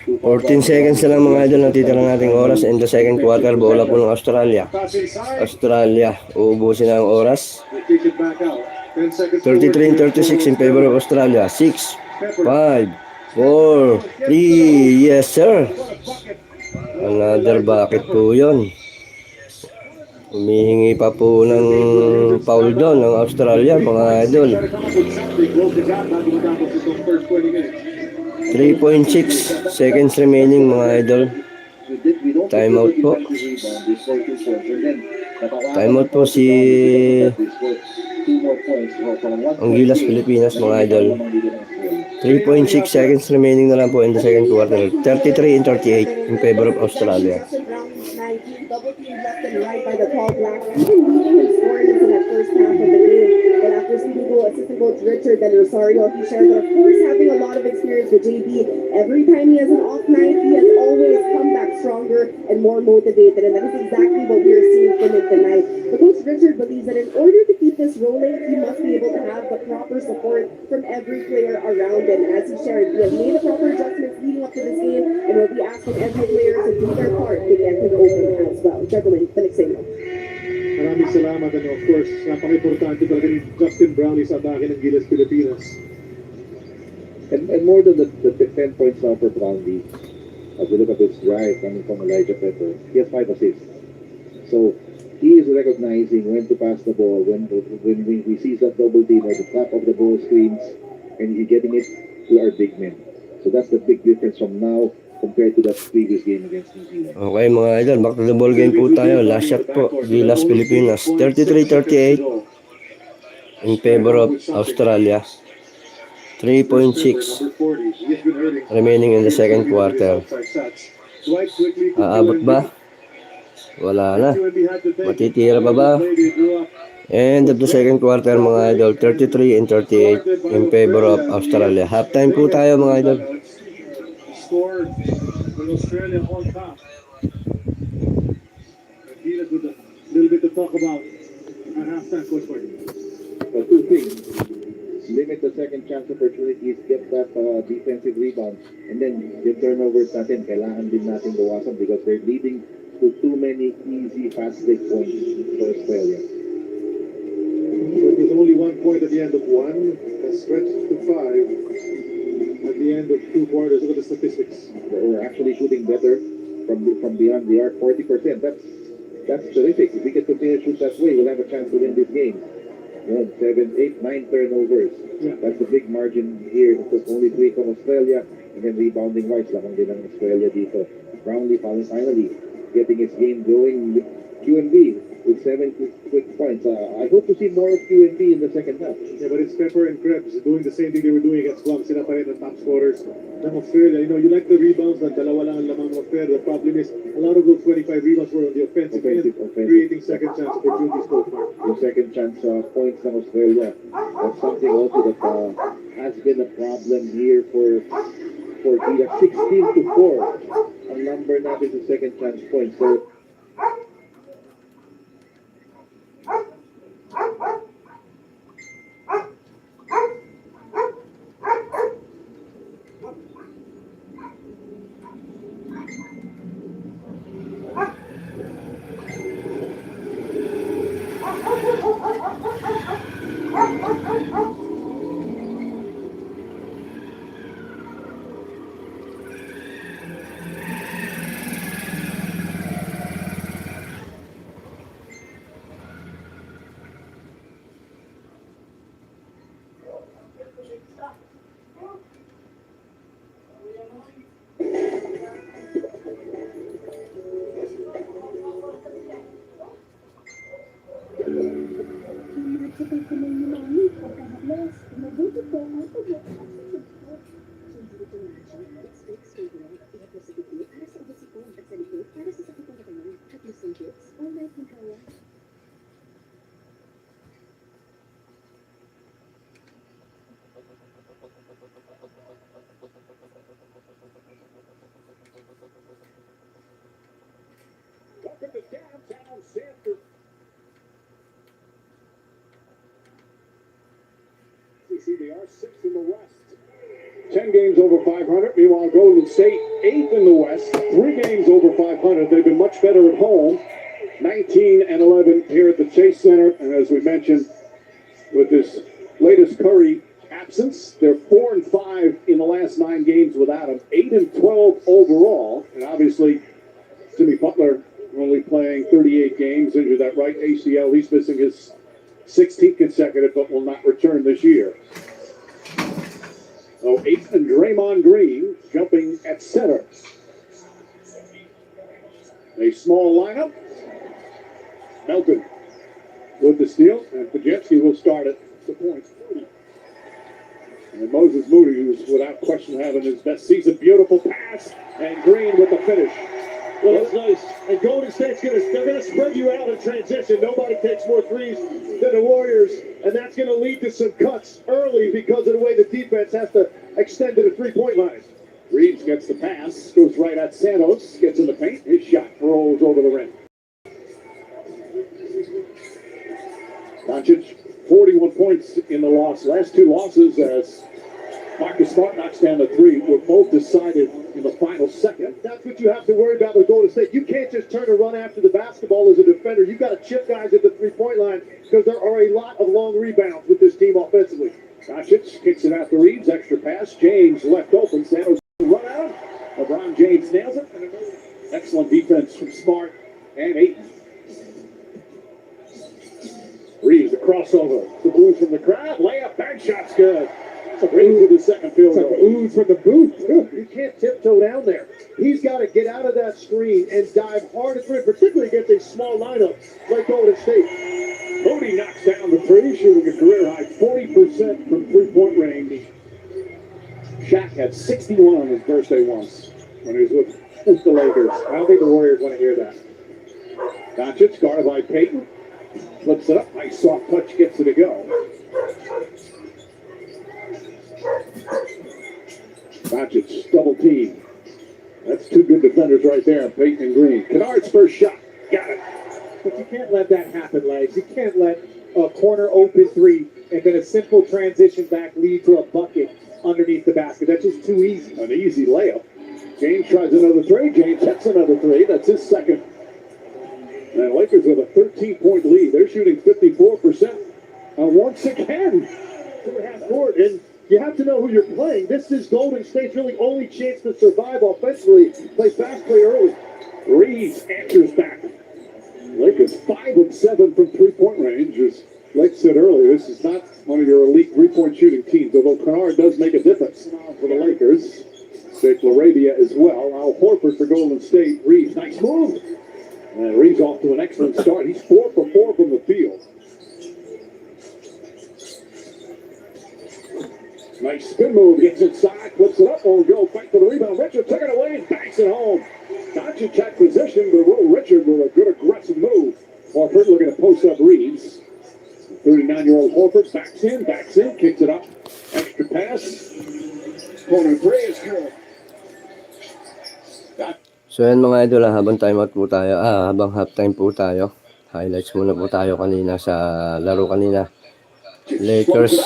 14 seconds na lang mga idol, natitira nating oras in the second quarter. Bola po ng Australia. Australia, uubusin na ang oras. They kick it back out. 10 seconds. 33 and 36 in favor of Australia. 6, 5, 4, 3, yes sir. Another bucket po yun. Humihingi pa po ng foul doon ng Australia mga idol. 3.6 seconds remaining mga idol. Timeout po. Timeout po si ang Gilas Pilipinas mga idol. 3.6 seconds remaining na lang po in the second quarter. 33 and 38 in favor of Australia. Double team left and right by the Tall Blacks, even leading in scoring in that first half of the game. And after speaking to assistant coach Richard Del Rosario, he shared that, of course, having a lot of experience with JB, every time he has an off night, he has always come back stronger and more motivated. And that is exactly what we are seeing from him tonight. The coach Richard believes that in order to keep this rolling, he must be able to have the proper support from every player around him. And as he shared, he has made the proper adjustments leading up to this game and will be asking every player to do their part to get him open as well. Gentlemen, balik sa inyo. Maraming salamat. And of course, napaka-importante talaga ni Justin Brownlee sa atake ng Gilas Pilipinas. And more than the 10 points now for Brownlee, as we look at this drive coming from Elijah Pepper, he has 5 assists. So he is recognizing when to pass the ball, when we see that double team or the top of the ball screens, and he's getting it to our big men. So that's the big difference from now compared to that previous game against New Zealand. Okay mga idol, back to the ball game po tayo. Last shot po, Gilas Pilipinas. 33-38 in favor of Australia. 3.6 remaining in the second quarter. Aabot ba? Wala na. Matitira pa ba? End of the second quarter mga idol. 33 and 38 in favor of Australia. Halftime po tayo mga idol. Scored with Australia on top. And Gilas with a little bit to talk about at halftime, Coach Martin. So two things. Limit the second chance opportunities, get that defensive rebound, and then the turnovers natin, kailangan din natin bawasan because we're leading to too many easy fast break points for Australia. So it was only 1 point at the end of one, and stretched to 5 at the end of 2 quarters. Look at the statistics. We're actually shooting better from beyond the arc, 40%. That's terrific. If we can continue to shoot that way, we'll have a chance to win this game. 7, 8, 9 turnovers. Yeah. That's the big margin here. It was only 3 from Australia, and then rebounding wise, lamang din ang Australia dito. Brownlee finally getting his game going. QNB with 7 quick points. I hope to see more of QNB in the second half. Yeah, but it's Pepper and Krebs doing the same thing they were doing against Guam. Sila pa rin ang top scorers ng Australia. You know, you like the rebounds na dalawa lang ang lamang ng Australia. The problem is, a lot of those 25 rebounds were on the offensive end, creating second chance opportunities, Coach Mark. Yung second chance points ng Australia. That's something also that has been a problem here for Gilas. 16-4 ang number natin sa second chance points. So They are sixth in the West. 10 games over 500. Meanwhile, Golden State, 8th in the West. 3 games over 500. They've been much better at home. 19-11 here at the Chase Center. And as we mentioned, with this latest Curry absence, they're 4-5 in the last 9 games without him. 8-12 overall. And obviously, Jimmy Butler only playing 38 games, injured that right ACL. He's missing his 16th consecutive, but will not return this year. So Aiton and Draymond Green jumping at center. A small lineup. Melton with the steal, and Pajewski will start at the point. And Moses Moody, who's without question having his best season. Beautiful pass, and Green with the finish. Well, that's nice. And Golden State's they're gonna spread you out in transition. Nobody takes more threes than the Warriors, and that's gonna lead to some cuts early because of the way the defense has to extend to the three-point line. Reeves gets the pass, goes right at Santos, gets in the paint, his shot rolls over the rim. Doncic, 41 points in the loss. Last 2 losses as Marcus Smart knocks down the 3 were both decided in the final second. That's what you have to worry about with Golden State. You can't just turn and run after the basketball as a defender. You've got to chip guys at the three-point line because there are a lot of long rebounds with this team offensively. Doncic kicks it out to Reeves, extra pass. James left open. Santos run out. LeBron James nails it. Excellent defense from Smart and Ayton. Reeves, a crossover. The blues from the crowd. Layup, bang shot's good. Reeves with his second field goal. Ooze from the booth. You can't tiptoe down there. He's got to get out of that screen and dive hard at the rim, particularly against a small lineup like Golden State. Moody knocks down the 3, shooting a career high 40% from three-point range. Shaq had 61 on his birthday once when he was with the Lakers. I don't think the Warriors want to hear that. Doncic, guarded by Payton. Flips it up. Nice soft touch, gets it to go. Doncic, double team. That's 2 good defenders right there, Payton and Green. Kennard's first shot. Got it. But you can't let that happen, Legs. You can't let a corner open 3 and then a simple transition back lead to a bucket underneath the basket. That's just too easy. An easy layup. James tries another 3. James hits another 3. That's his second. And Lakers with a 13-point lead. They're shooting 54%. Once again. 2.5 court, and you have to know who you're playing. This is Golden State's really only chance to survive offensively. Play fast, play early. Reeves answers back. Lakers 5 of 7 from three-point range. As Blake said earlier, this is not one of your elite three-point shooting teams, although Kennard does make a difference for the Lakers. Jake LaRavia as well. Al Horford for Golden State. Reeves, nice move. And Reeves off to an excellent start. He's 4 for 4 from the field. Nice spin move, gets inside, flips it up, won't go, fight for the rebound. Richard took it away and banks it home. Doncic had position, but Will Richard with a good aggressive move. Horford looking to post up Reeves. 39-year-old Horford backs in, kicks it up. Extra pass. Corner 3 is good. So yan mga idol, habang timeout po tayo, habang halftime po tayo. Highlights muna po tayo kanina sa laro kanina. Lakers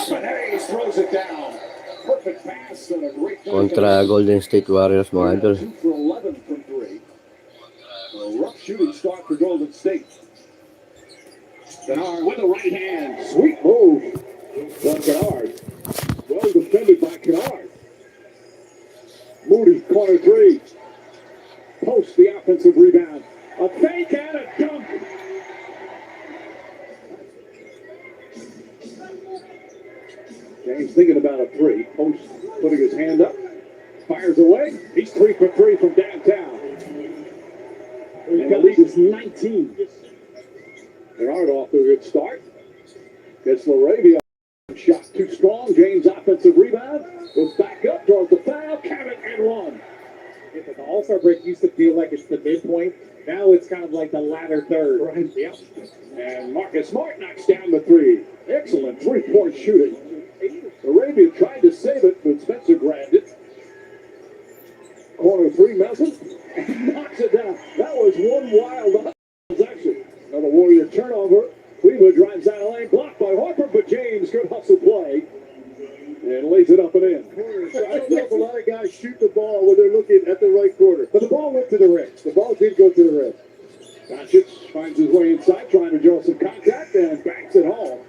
kontra Golden State Warriors mga idol. Rough shooting start for Golden State. Kennard with the right hand. Sweet move from Kennard. Well defended by Kennard. Moody, corner 3. Post the offensive rebound. A fake and a dunk. James thinking about a 3. Post putting his hand up. Fires away. He's 3 for 3 from downtown. And the lead is 19. Kennard off to a good start. Gets LaRavia. Shot too strong. James offensive rebound. Goes back up. Draws the foul. Count it and 1. If the All-Star break used to feel like it's the midpoint, now it's kind of like the latter third. Right. Yep. And Marcus Smart knocks down the 3. Excellent three-point shooting. Arabia tried to save it, but Spencer grabbed it. Corner 3, Melton. And knocks it down. That was one wild transaction. Another Warrior turnover. Cleveland drives out of lane. Blocked by Harper, but James, good hustle play. left corner. So I don't know if a lot of guys shoot the ball when they're looking at the right corner. But the ball went to the ribs. The ball did go to the ribs. Doncic finds his way inside, trying to draw some contact and banks it home.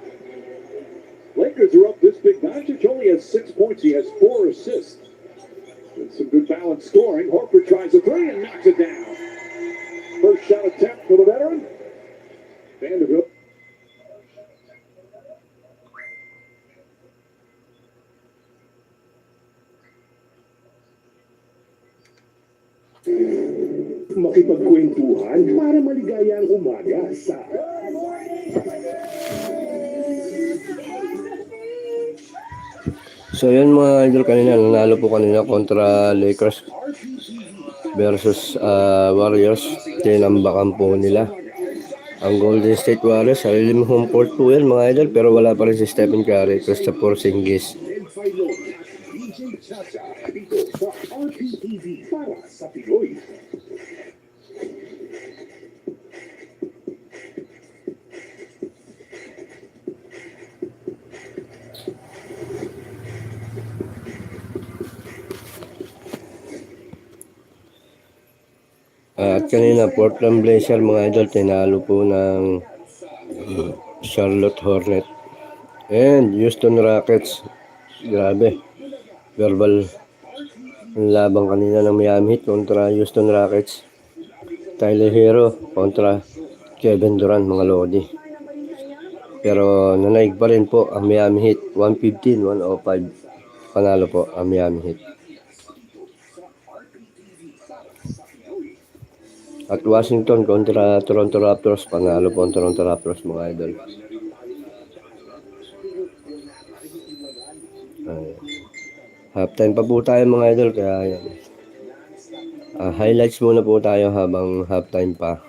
Lakers are up this big. Doncic only has 6 points. He has 4 assists. With some good balanced scoring. Horford tries a three and knocks it down. First shot attempt for the veteran. Vanderbilt. Makipagkwentuhan para maligaya ang umaga sa So yun mga idol, kanina nanalo po kanina kontra Lakers versus Warriors. Tinambakan po nila ang Golden State Warriors. Sarili mo home court po yan mga idol, pero wala pa rin si Stephen Curry, Christopher Porzingis. DJ Chacha dito sa RPTV para sa Pinoy. At kanina Portland Blazers mga idol, tinalo po ng Charlotte Hornet and Houston Rockets. Grabe, verbal ang labang kanina ng Miami Heat kontra Houston Rockets. Tyler Hero kontra Kevin Durant mga lodi. Pero nanaig pa rin po ang Miami Heat, 115-105. Panalo po ang Miami Heat. At Washington kontra Toronto Raptors, panalo po ang Toronto Raptors mga idol. Halftime pa po tayo mga idol, kaya yan. Highlights muna po tayo habang halftime pa.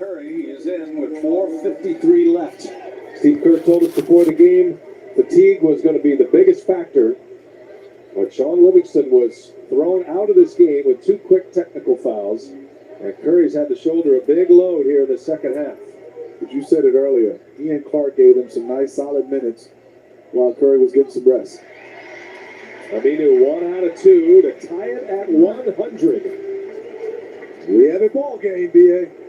Curry is in with 4:53 left. Steve Kerr told us before the game fatigue was going to be the biggest factor. But Sean Livingston was thrown out of this game with 2 quick technical fouls. And Curry's had to shoulder a big load here in the second half. But you said it earlier. He and Clark gave him some nice solid minutes while Curry was getting some rest. Aminu 1 out of 2 to tie it at 100. We have a ball game, B.A.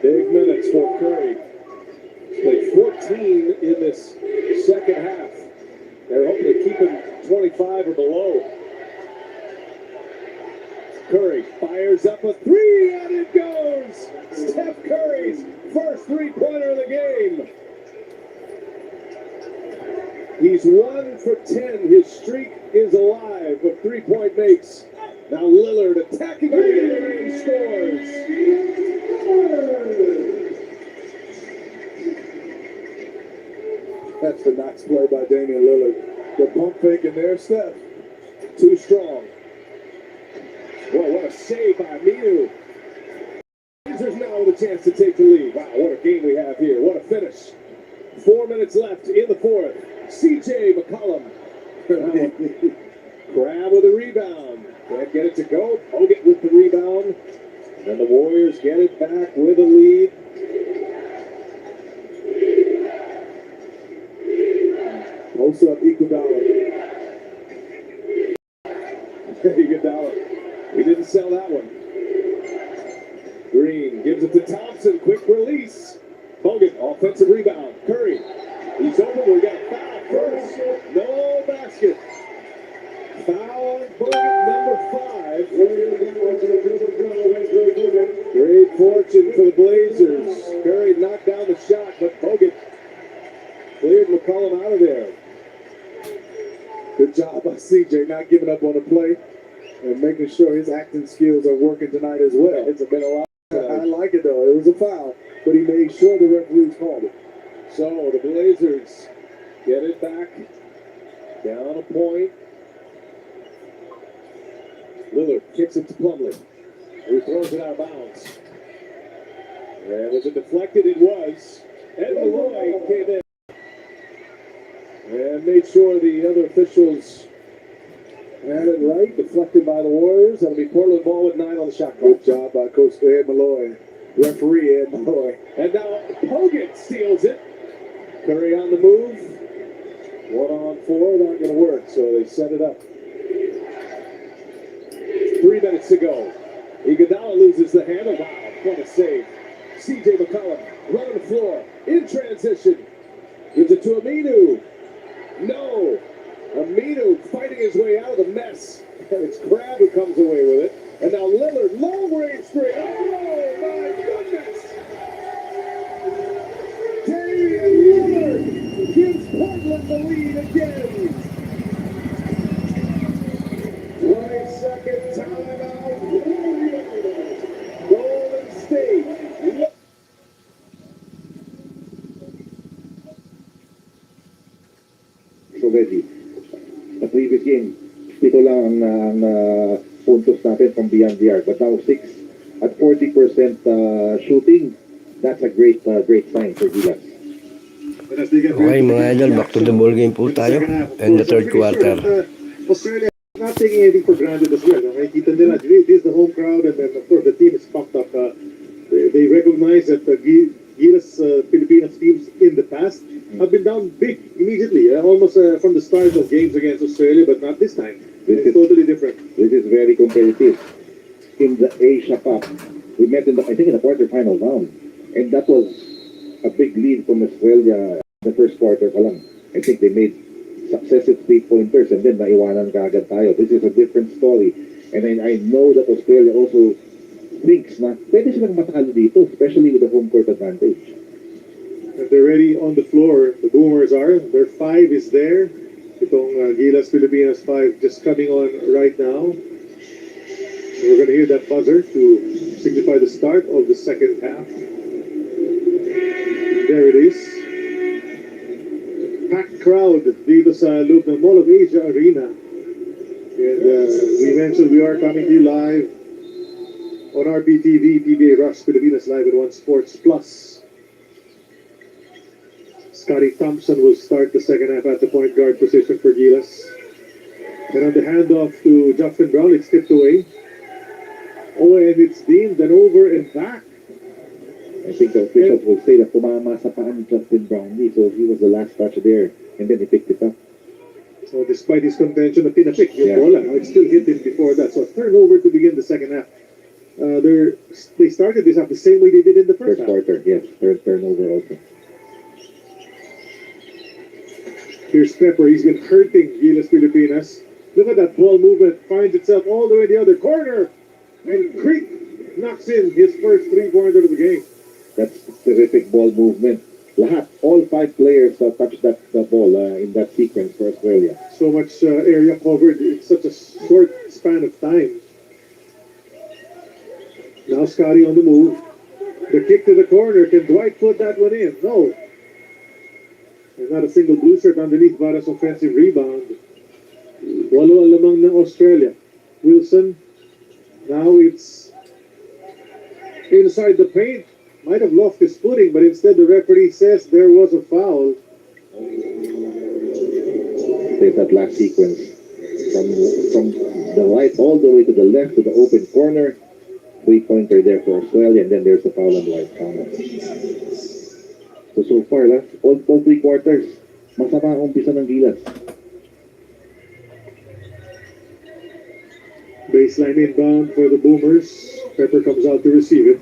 Big minutes for Curry. Played 14 in this second half. They're hoping to keep him 25 or below. Curry fires up a three, and it goes! Steph Curry's first three-pointer of the game. He's 1 for 10. His streak is alive with three-point makes. Now Lillard attacking and scores. That's the Knox play by Damian Lillard. The pump fake in there, Steph. Too strong. Whoa, what a save by Aminu. Blazers now with a chance to take the lead. Wow, what a game we have here. What a finish. 4 minutes left in the fourth. C.J. McCollum. Grab with a rebound. Can't get it to go. Bogut with the rebound. And the Warriors get it back with a lead. Post up Iguodala. Iguodala. We didn't sell that one. Green gives it to Thompson. Quick release. Bogut, offensive rebound. Curry. He's open. We got a foul first. No basket. Foul on Bogut, number 5. Great fortune for the Blazers. Curry knocked down the shot, but Bogut cleared McCollum out of there. Good job by CJ not giving up on the play and making sure his acting skills are working tonight as well. It's been a lot. I like it though. It was a foul. but he made sure the referees called it. So the Blazers get it back, down a point. Lillard kicks it to Plumlee, who throws it out of bounds. And was it deflected? It was. Ed Malloy came in and made sure the other officials had it right. Deflected by the Warriors. That'll be Portland ball with 9 on the shot clock. Good job by Coach Ed Malloy. Referee Ed Malloy. And now Hogan steals it. Curry on the move. 1-on-4, not going to work, so they set it up. 3 minutes to go. Iguodala loses the handle. Wow, what a save. CJ McCollum running the floor in transition. Gives it to Aminu. No. Aminu fighting his way out of the mess. And it's Crab who comes away with it. And now Lillard, long range three. Oh my goodness. Damian Lillard gives Portland the lead again. 20-second timeout. Golden State. Already. Sa previous game, ito lang ang puntos natin from beyond the arc. But now 6 at 40% shooting, that's a great sign for Gilas. And as they get Okay mga idol, back to the ball game po tayo. And the third quarter. Australia not taking anything for granted as well. Nakikita nila, this is the home crowd, and then of course the team is pumped up. They recognize that Gilas Pilipinas teams in the past have been down big immediately, almost from the start of games against Australia, but not this time. It's totally different. This is very competitive. In the Asia Cup, we met in the quarterfinal round, and that was a big lead from Australia the first quarter pa lang. I think they made successive 3-pointers and then naiwanan kaagad tayo. This is a different story. And I know that Australia also thinks na pwede silang matalo dito, especially with the home court advantage. And they're ready on the floor. The Boomers are. Their 5 is there. Itong Gilas Pilipinas 5 just coming on right now. So we're going to hear that buzzer to signify the start of the second half. There it is. Packed crowd dito sa loob ng Mall of Asia Arena. And we mentioned we are coming to you live on RPTV, PBA Rush Pilipinas Live at 1 Sports Plus. Scotty Thompson will start the second half at the point guard position for Gilas. And on the handoff to Justin Brown, it's tipped away. Oh, and it's beamed and over and back. I think the officials will say that tumama sa paan ni Justin Brownlee, so he was the last touch there, and then he picked it up. So despite his contention, pinapick yung Yeah. bola. It still hit him before that. So a turnover to begin the second half. They started this half the same way they did in the first half. Quarter, yes, third turnover also. Here's Pepper. He's been hurting Gilas Pilipinas. Look at that ball movement. Finds itself all the way to the other corner. And Creek knocks in his first 3-pointer of the game. That's terrific ball movement. Lahat, all 5 players touched that ball in that sequence for Australia. So much area covered in such a short span of time. Now Scotty on the move. The kick to the corner. Can Dwight put that one in? No. There's not a single blue shirt underneath Vara's offensive rebound. Walo ang lamang ng Australia. Wilson. Now it's inside the paint. Might have lost his footing, but instead the referee says there was a foul. There's that last sequence from the right all the way to the left to the open corner. 3-pointer there for Australia, and then there's the foul on White Thomas. So far, all 3 quarters, masama ang umpisa ng Gilas. Baseline inbound for the Boomers. Pepper comes out to receive it.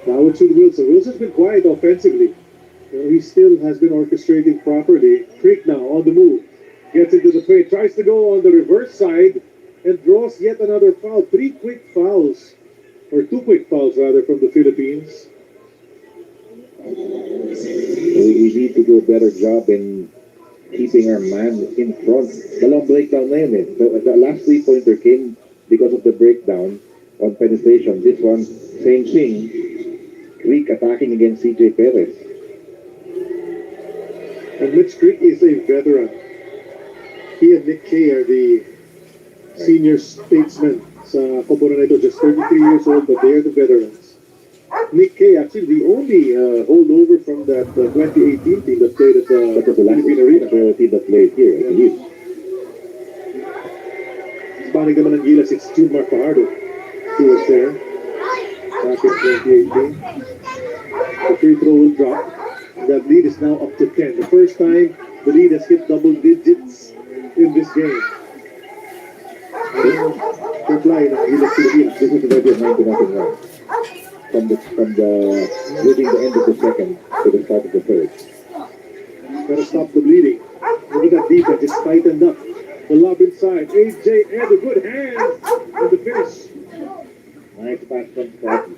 Now it's with Wilson. Wilson's been quiet offensively. He still has been orchestrating properly. Creek now on the move. Gets into the paint. Tries to go on the reverse side and draws yet another foul. 3 quick fouls. Or 2 quick fouls rather from the Philippines. We need to do a better job in keeping our man in front. Dalawang breakdown na yun eh. So the last 3-pointer came because of the breakdown on penetration. This one, same thing. Creek attacking against CJ Perez. And Mitch Creek is a veteran. He and Nick Kay are the senior statesmen sa koponan na ito, just 33 years old, but they are the veterans. Nick Kay, actually the only holdover from that 2018 team that played at the Philippine Arena. Team that played here, I believe. Hispanic naman ng Gilas, it's June Mark Fajardo who was there back in 2018. The free throw will drop. That lead is now up to 10. The first time the lead has hit double digits in this game. Reply ng Gilas Pilipinas. This is already a 90-0 run. From the leaving the end of the second to the start of the third. Gotta stop the bleeding. Look at that defense, it's tightened up. The lob inside. AJ and a good hand on the finish. Nice pass from Scotty.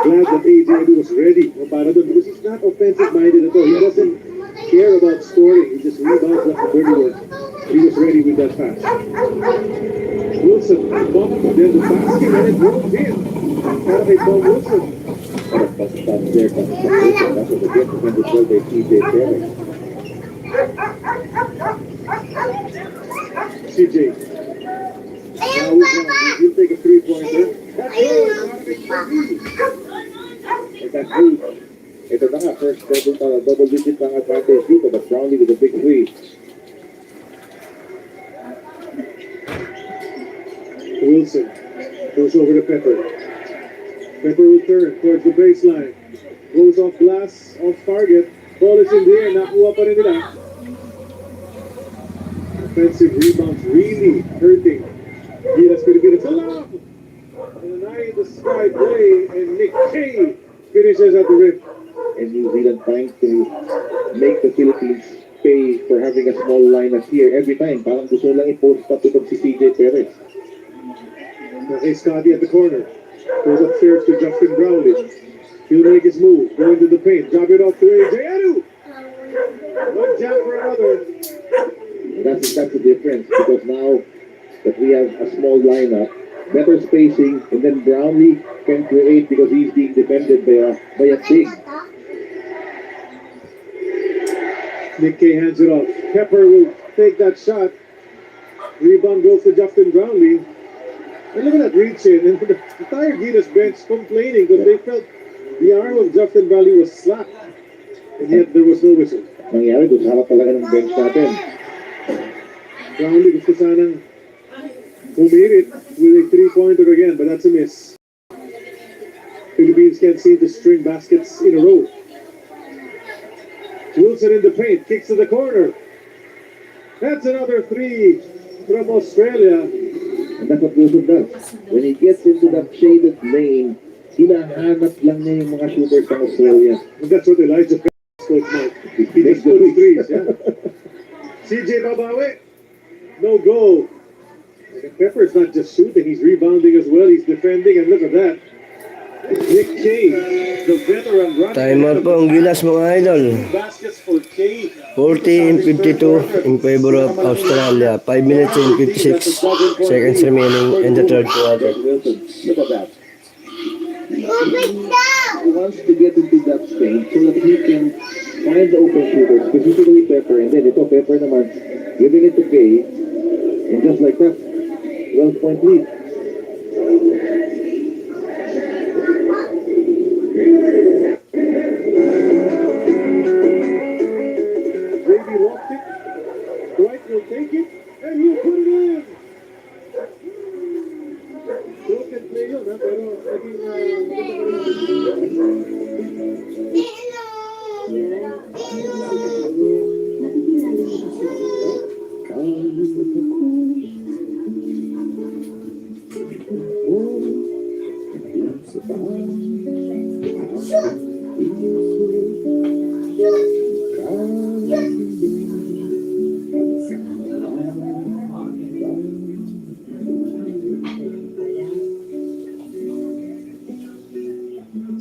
Glad that AJ was ready para doon because he's not offensive minded at all. He doesn't care about scoring. He just rebounds up the dirty one. He was ready with that pass. Wilson bumped, then the basket and it rolled in. Para kay Paul Wilson. Pass there, pass Wilson. That's what the game defended well by CJ Perez. CJ. Now he'll take a three-pointer. That's That's good. Ito na nga, first double digit ng advantage dito, but Brownlee with a big three. Wilson goes over to Pepper. Pepper will turn towards the baseline. Goes off glass, off target. Ball is in the air. Nakuha pa rin nila. Offensive rebounds really hurting Gilas Pilipinas. A lob! And an eye-in-the-sky play, and Nick Kay finishes at the rim. And New Zealand trying to make the Philippines pay for having a small lineup here every time. Parang gusto lang i-post up itong si CJ Perez. Now hey, Scotty at the corner. Goes upstairs to Justin Brownlee. He'll make his move. Go into the paint. Drop it off to AJ Adu. One jump for another. That's the difference because now that we have a small lineup, better spacing, and then Brownlee can create because he's being defended by a big. Nick Kay hands it off. Pepper will take that shot. Rebound goes to Justin Brownlee. And look at that reach in. And the entire Gilas bench complaining because they felt the arm of Justin Brownlee was slapped. And yet there was no whistle. Nangyari doon sa harap talaga ng bench natin. Brownlee gusto sanang humirit with a three-pointer again, but that's a miss. Philippines can't seem to string baskets in a row. Wilson in the paint, kicks to the corner. That's another three from Australia. And that's what Wilson does. When he gets into that shaded lane, hinahanap lang niya yung mga shooters ng Australia. And that's what Elijah Coach Mike. He just puts threes, yeah. CJ Babawe, no go. And Pepper's not just shooting, he's rebounding as well, he's defending, and look at that. Nick Kay, the veteran running. Timer po ang Gilas mga idol. Baskets for Kay. 40-52 in favor of Australia. 5 minutes and 56 seconds remaining in the third quarter. Wilson, look at that. He wants to get into that space so that he can find the open shooters, specifically Pepper, and then ito Pepper naman giving it to Kay, and just like that, 12-point lead. Brady lost it. Dwight will take it, and he'll put it in. Broken play yun, ha? Pero naging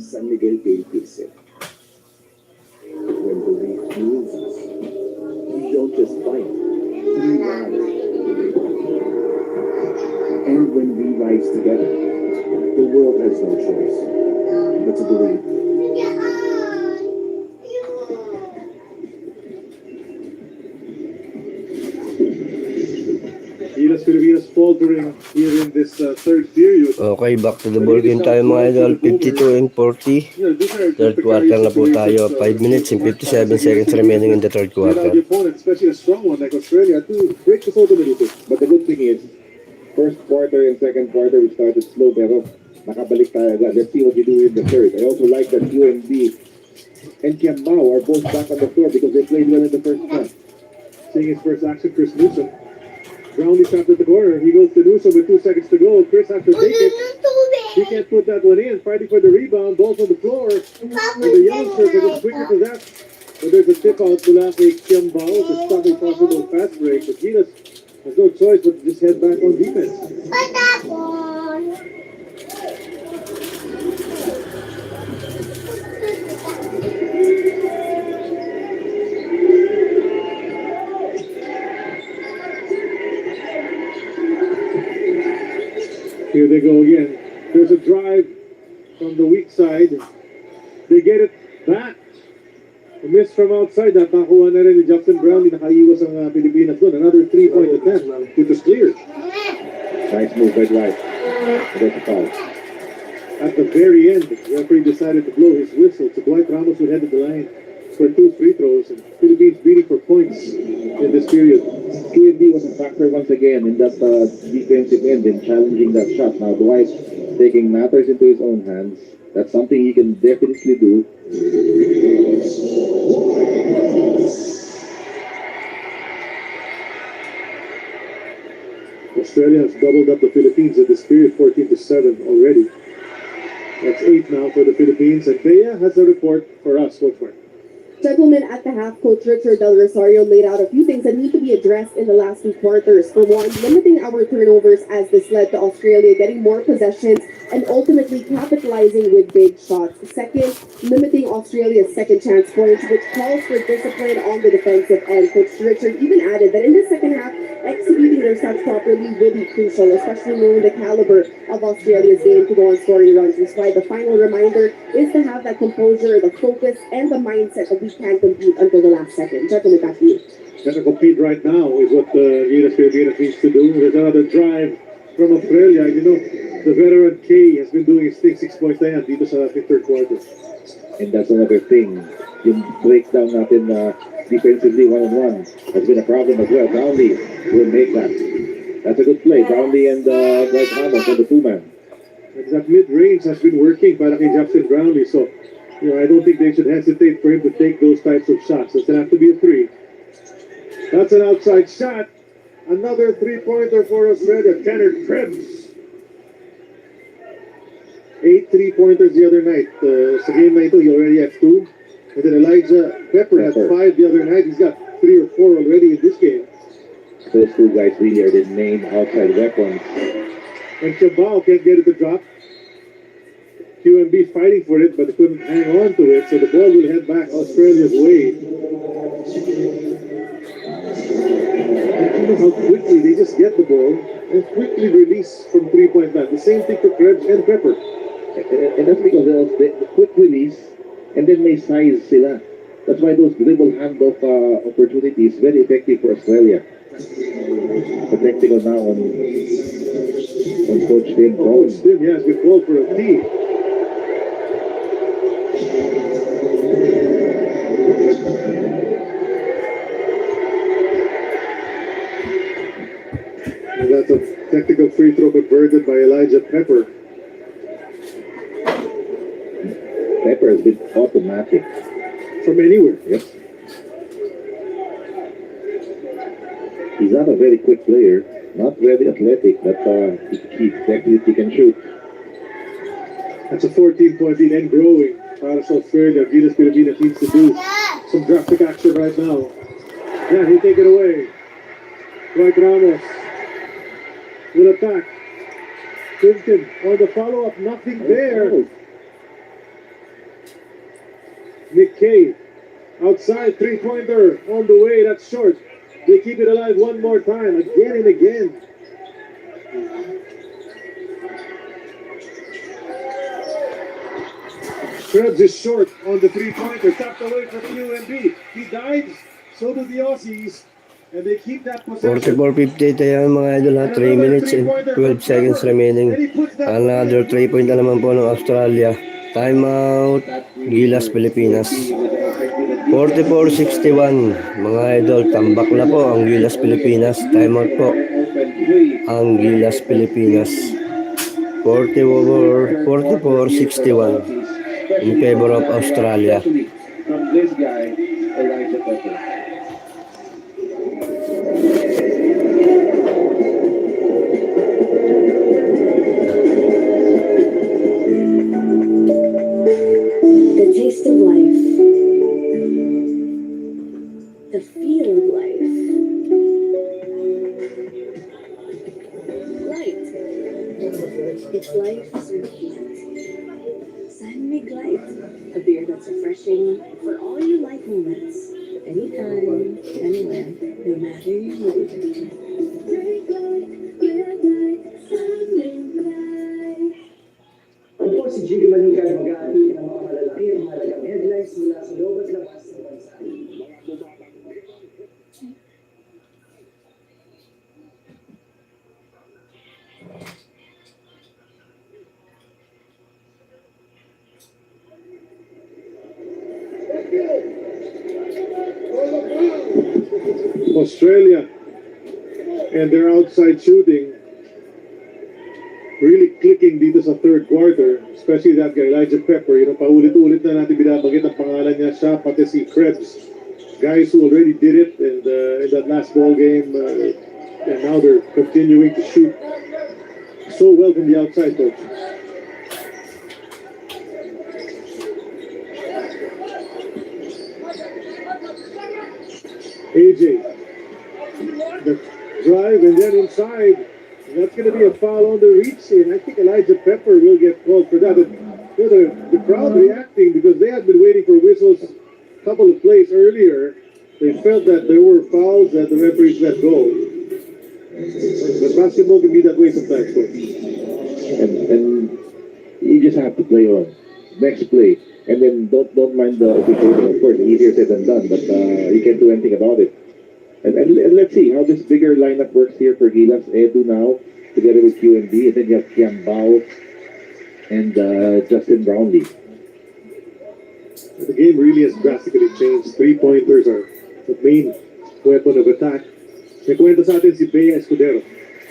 San Miguel Bay Pixel. When belief moves us, we don't just fight, we rally. And when we rise together, the world has no choice that's a buhay. Gilas Pilipinas faltering here in this third period. Okay, back to the ball game tayo mga idol. 52 and 40. You know, these are Third quarter na po tayo. 5 minutes and 57 seconds remaining in the third you allow quarter. the opponent, especially a strong one like Australia, to break the photo a little bit. But the good thing is, first quarter and second quarter we started slow pero nakabalik tayo agad. Let's see what we do in the third. I also like that UNB and Kiambao are both back on the floor because they played well in the first half. Seeing his first action, Chris Newsom. Brownlee trapped at the corner. He goes to Newsom with 2 seconds to go. Chris has to take it. He can't put that one in. Fighting for the rebound. Ball's on the floor. And the youngster goes quickly to that. But there's a tip out to Lafi Kiambao to stop a possible fast break. But Gilas has no choice but to just head back on defense. Here they go again. There's a drive from the weak side. They get it back. A miss from outside. Nakakuha na rin ni Justin Brownlee. Nakaiwas ang Pilipinas doon. Another 3-point attempt, which was cleared. Nice move by Dwight. That's a foul. At the very end, the referee decided to blow his whistle. So Dwight Ramos would head to the line for 2 free throws. And Philippines beating for points in this period. QNB was a factor once again in that defensive end in challenging that shot. Now Dwight taking matters into his own hands. That's something he can definitely do. Australia has doubled up the Philippines in this period, 14-7 already. That's 8 now for the Philippines. And Bea has a report for us. What's more? Gentlemen, at the half, Coach Richard Del Rosario laid out a few things that need to be addressed in the last 2 quarters. For one, limiting our turnovers as this led to Australia getting more possessions and ultimately capitalizing with big shots. Second, limiting Australia's second chance points, which calls for discipline on the defensive end. Coach Richard even added that in the second half, executing their sets properly will be crucial, especially knowing the caliber of Australia's game to go on scoring runs. That's why the final reminder is to have that composure, the focus, and the mindset that we can compete until the last second. Gentlemen, back to you. Gonna compete right now is what Gilas Pilipinas needs to do. There's another drive from Australia. You know, the veteran K has been doing his thing, 6 points na yan dito sa third quarter. And that's another thing. Yung breakdown natin defensively one-on-one has been a problem as well. Brownlee will make that. That's a good play. Brownlee and Dwight Ramos on the 2-man. And that mid-range has been working para kay Justin Brownlee. So, you know, I don't think they should hesitate for him to take those types of shots. It's gonna have to be a 3. That's an outside shot. Another 3-pointer for Australia. Tanner Krebs. 8 3-pointers the other night. Sa game na ito, he already had 2. And then Elijah Pepper had 5 the other night. He's got 3 or 4 already in this game. Those 2 guys really are the main outside weapons. And Kiambao can't get it to drop. QMB fighting for it, but they couldn't hang on to it. So the ball will head back Australia's way. And you know how quickly they just get the ball and quickly release from 3-point line. The same thing for Krebs and Pepper. And that's because the quick release and then may size sila. That's why those dribble handoff opportunities very effective for Australia. Protecting on now on Coach Tim. Coach Tim, yes, we called for a tee. And that's a technical free throw converted by Elijah Pepper. Pepper has been automatic. From anywhere. Yes. He's not a very quick player, not very athletic, but he definitely can shoot. That's a 14-point lead and growing. Para sa Australia, Gilas Pilipinas needs to do some drastic action right now. Yeah, he'll take it away. Dwight Ramos will attack. Clinton on the follow-up, nothing there. Nick Kay outside, 3-pointer on the way, that's short. They keep it alive one more time, again and again. Krebs is short on the three-pointer, tapped away from UNB. He dives, so do the Aussies, and they keep that possession. 44-50 tayo mga idol ha. 3 minutes and 12 seconds remaining. Another 3 point na naman po ng Australia. Time out. Gilas, Pilipinas. 44-61 mga idol. Tambak na po ang Gilas, Pilipinas. Time out po ang Gilas, Pilipinas. 44-61 in favor of Australia. From this guy, Elijah Pepper. The taste of life. The feel of life. Light. It's life served heat. Sunmig Light. A beer that's refreshing for all your life moments. Anytime, anywhere, no matter your mood. Drink light, get light, Sunmig Light. Ang po si Jiggy Manugan mag-aati ng mga malalaki at mahalagang headlines mula sa loob at labas ng bansa. Australia and their outside shooting really clicking dito sa third quarter, especially that guy Elijah Pepper. You know, paulit-ulit na natin binabanggit ang pangalan niya, siya pati si Krebs, guys who already did it in that last ball game, and now they're continuing to shoot so well from the outside, coach. AJ, the drive and then inside. And that's going to be a foul on the reach, and I think Elijah Pepper will get called for that. And, you know, the crowd reacting because they had been waiting for whistles a couple of plays earlier. They felt that there were fouls that the referees let go. But basketball can be that way sometimes, coach. And you just have to play on. Next play. And then don't mind the officiating. Of course, easier said than done, but you can't do anything about it. And let's see how this bigger lineup works here for Gilas. Edu now, together with QNB, and then you have Kian Bao and Justin Brownlee. The game really has drastically changed. Three-pointers are the main weapon of attack. May kwento sa atin si Bea Escudero.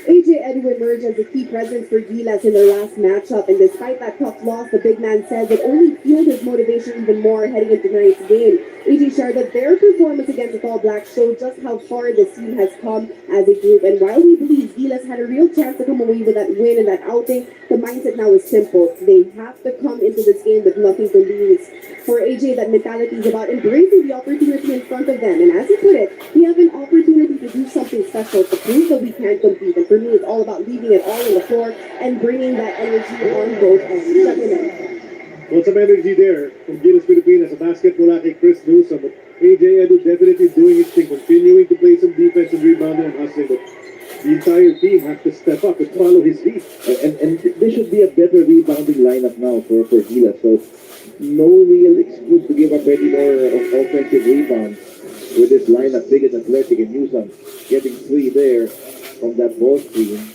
AJ Edu emerged as a key presence for Gilas in their last matchup, and despite that tough loss, the big man says it only fueled his motivation even more heading into tonight's game. AJ shared that their performance against the All Blacks showed just how far this team has come as a group, and while he believes Gilas had a real chance to come away with that win and that outing, the mindset now is simple. They have to come into this game with nothing to lose. For AJ, that mentality is about embracing the opportunity in front of them, and as he put it, we have an opportunity to do something special, to prove that we can compete, and for me, it's all about leaving it all on the floor and bringing that energy on both ends. Let me know. Well, some energy there from Gilas Pilipinas. A basket mula kay Chris Newsom. But AJ Edu definitely doing his thing, continuing to play some defense and rebounding and hustling. But the entire team has to step up and follow his lead. And there should be a better rebounding lineup now for Gilas. So no real excuse to give up any more offensive rebounds with this lineup, big and athletic, and Newsom getting three there from that ball screen.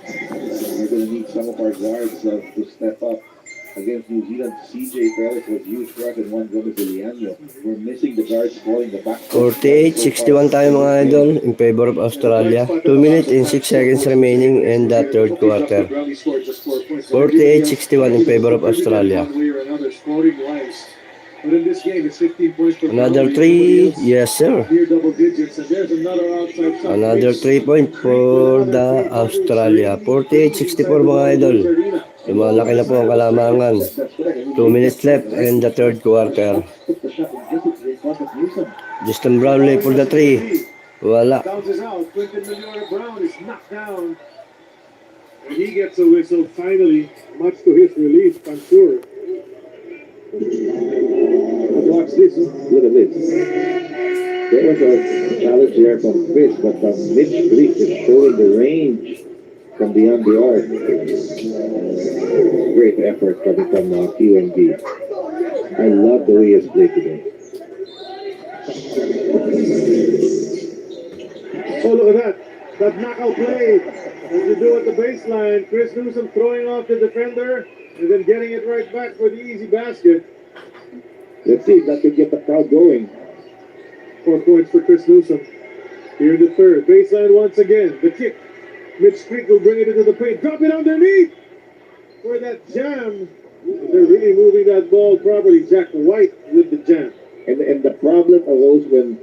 We're going to need some of our guards to step up against New Zealand. CJ Perez was used for us and one Gomez Iliano. We're missing the guards scoring the back. 48-61 tayo mga idol in favor of Australia. 2 minutes and 6 seconds remaining in the third quarter. 48-61 in favor of Australia. But in this game, it's 15 points per Another 3, yes sir. near double digits, and there's another outside shot. Another 3 point for the Australia. 48-64 mga idol. Lumalaki na po ang kalamangan. 2 minutes left in the third quarter. Justin Brownlee for the 3. Wala. Bounces out. Quinton Manure Brown is knocked down. And he gets a whistle finally, much to his relief, I'm sure. Watch this. Look at this. There was a challenge there from Chris, but Mitch Creek is showing the range from beyond the arc. Great effort coming from QNB. I love the way he's played today. Oh, look at that. That knockout play. As you do at the baseline, Chris Newsom throwing off the defender and then getting it right back for the easy basket. Let's see if that could get the crowd going. 4 points for Chris Newsom. Here in the third. Baseline once again. The kick. Mitch Creek will bring it into the paint. Drop it underneath for that jam. They're really moving that ball properly. Jack White with the jam. And the problem arose when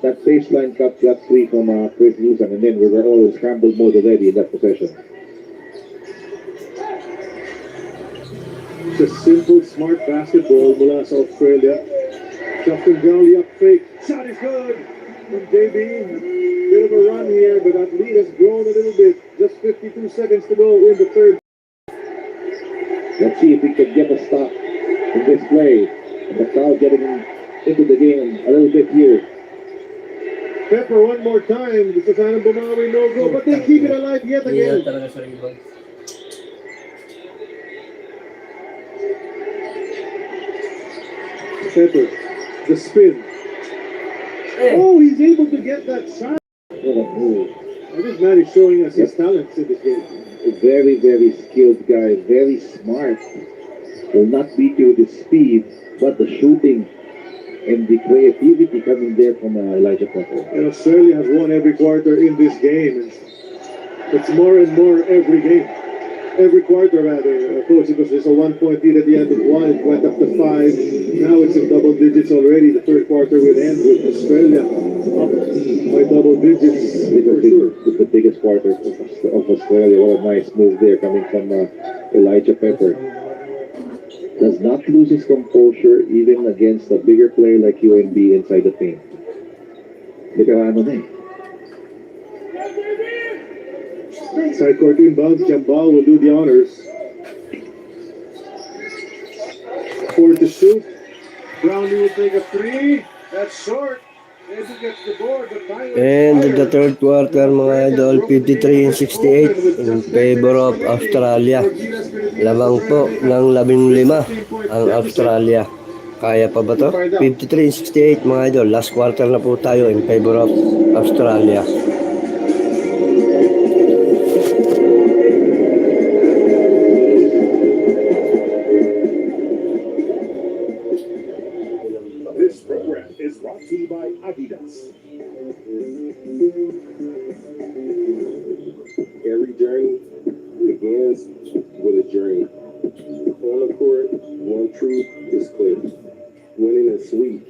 that baseline cut got free from Chris Newsom, and then we were all in scramble mode already in that possession. Just simple, smart basketball mula sa Australia. Justin Brownlee up fake. Shot is good from JB. Bit of a run here, but that lead has grown a little bit. Just 52 seconds to go in the third. Let's see if we can get a stop in this play. And the crowd getting into the game a little bit here. Pepper one more time. This is Anand Bumawi, no go, but they keep it alive yet again. Pepper, the spin. Oh, he's able to get that shot. What a move. This man is showing us his talents in this game. A very, very skilled guy, very smart. Will not beat you with his speed, but the shooting and the creativity coming there from Elijah Pepper. And Australia has won every quarter in this game. It's more and more every game. Every quarter, rather, Coach, because there's a 1-point lead at the end of one. It went up to 5. Now it's in double digits already. The third quarter will end with Australia up by double digits. It's the biggest quarter of Australia. What a nice move there coming from Elijah Pepper. Does not lose his composure even against a bigger player like UNB inside the paint. Veterano na eh. Side court inbound, Jambal will do the honors. 4 to shoot. Brownlee will take a 3. That's short. Maybe gets the board, but time And the third quarter, mga idol, 53-68 in favor of Australia. Lamang po ng 15 ang Australia. Kaya pa ba to? 53-68 mga idol. Last quarter na po tayo in favor of Australia. This program is brought to you by Gilas. Every journey begins with a journey. On the court, one truth is clear. Winning is sweet,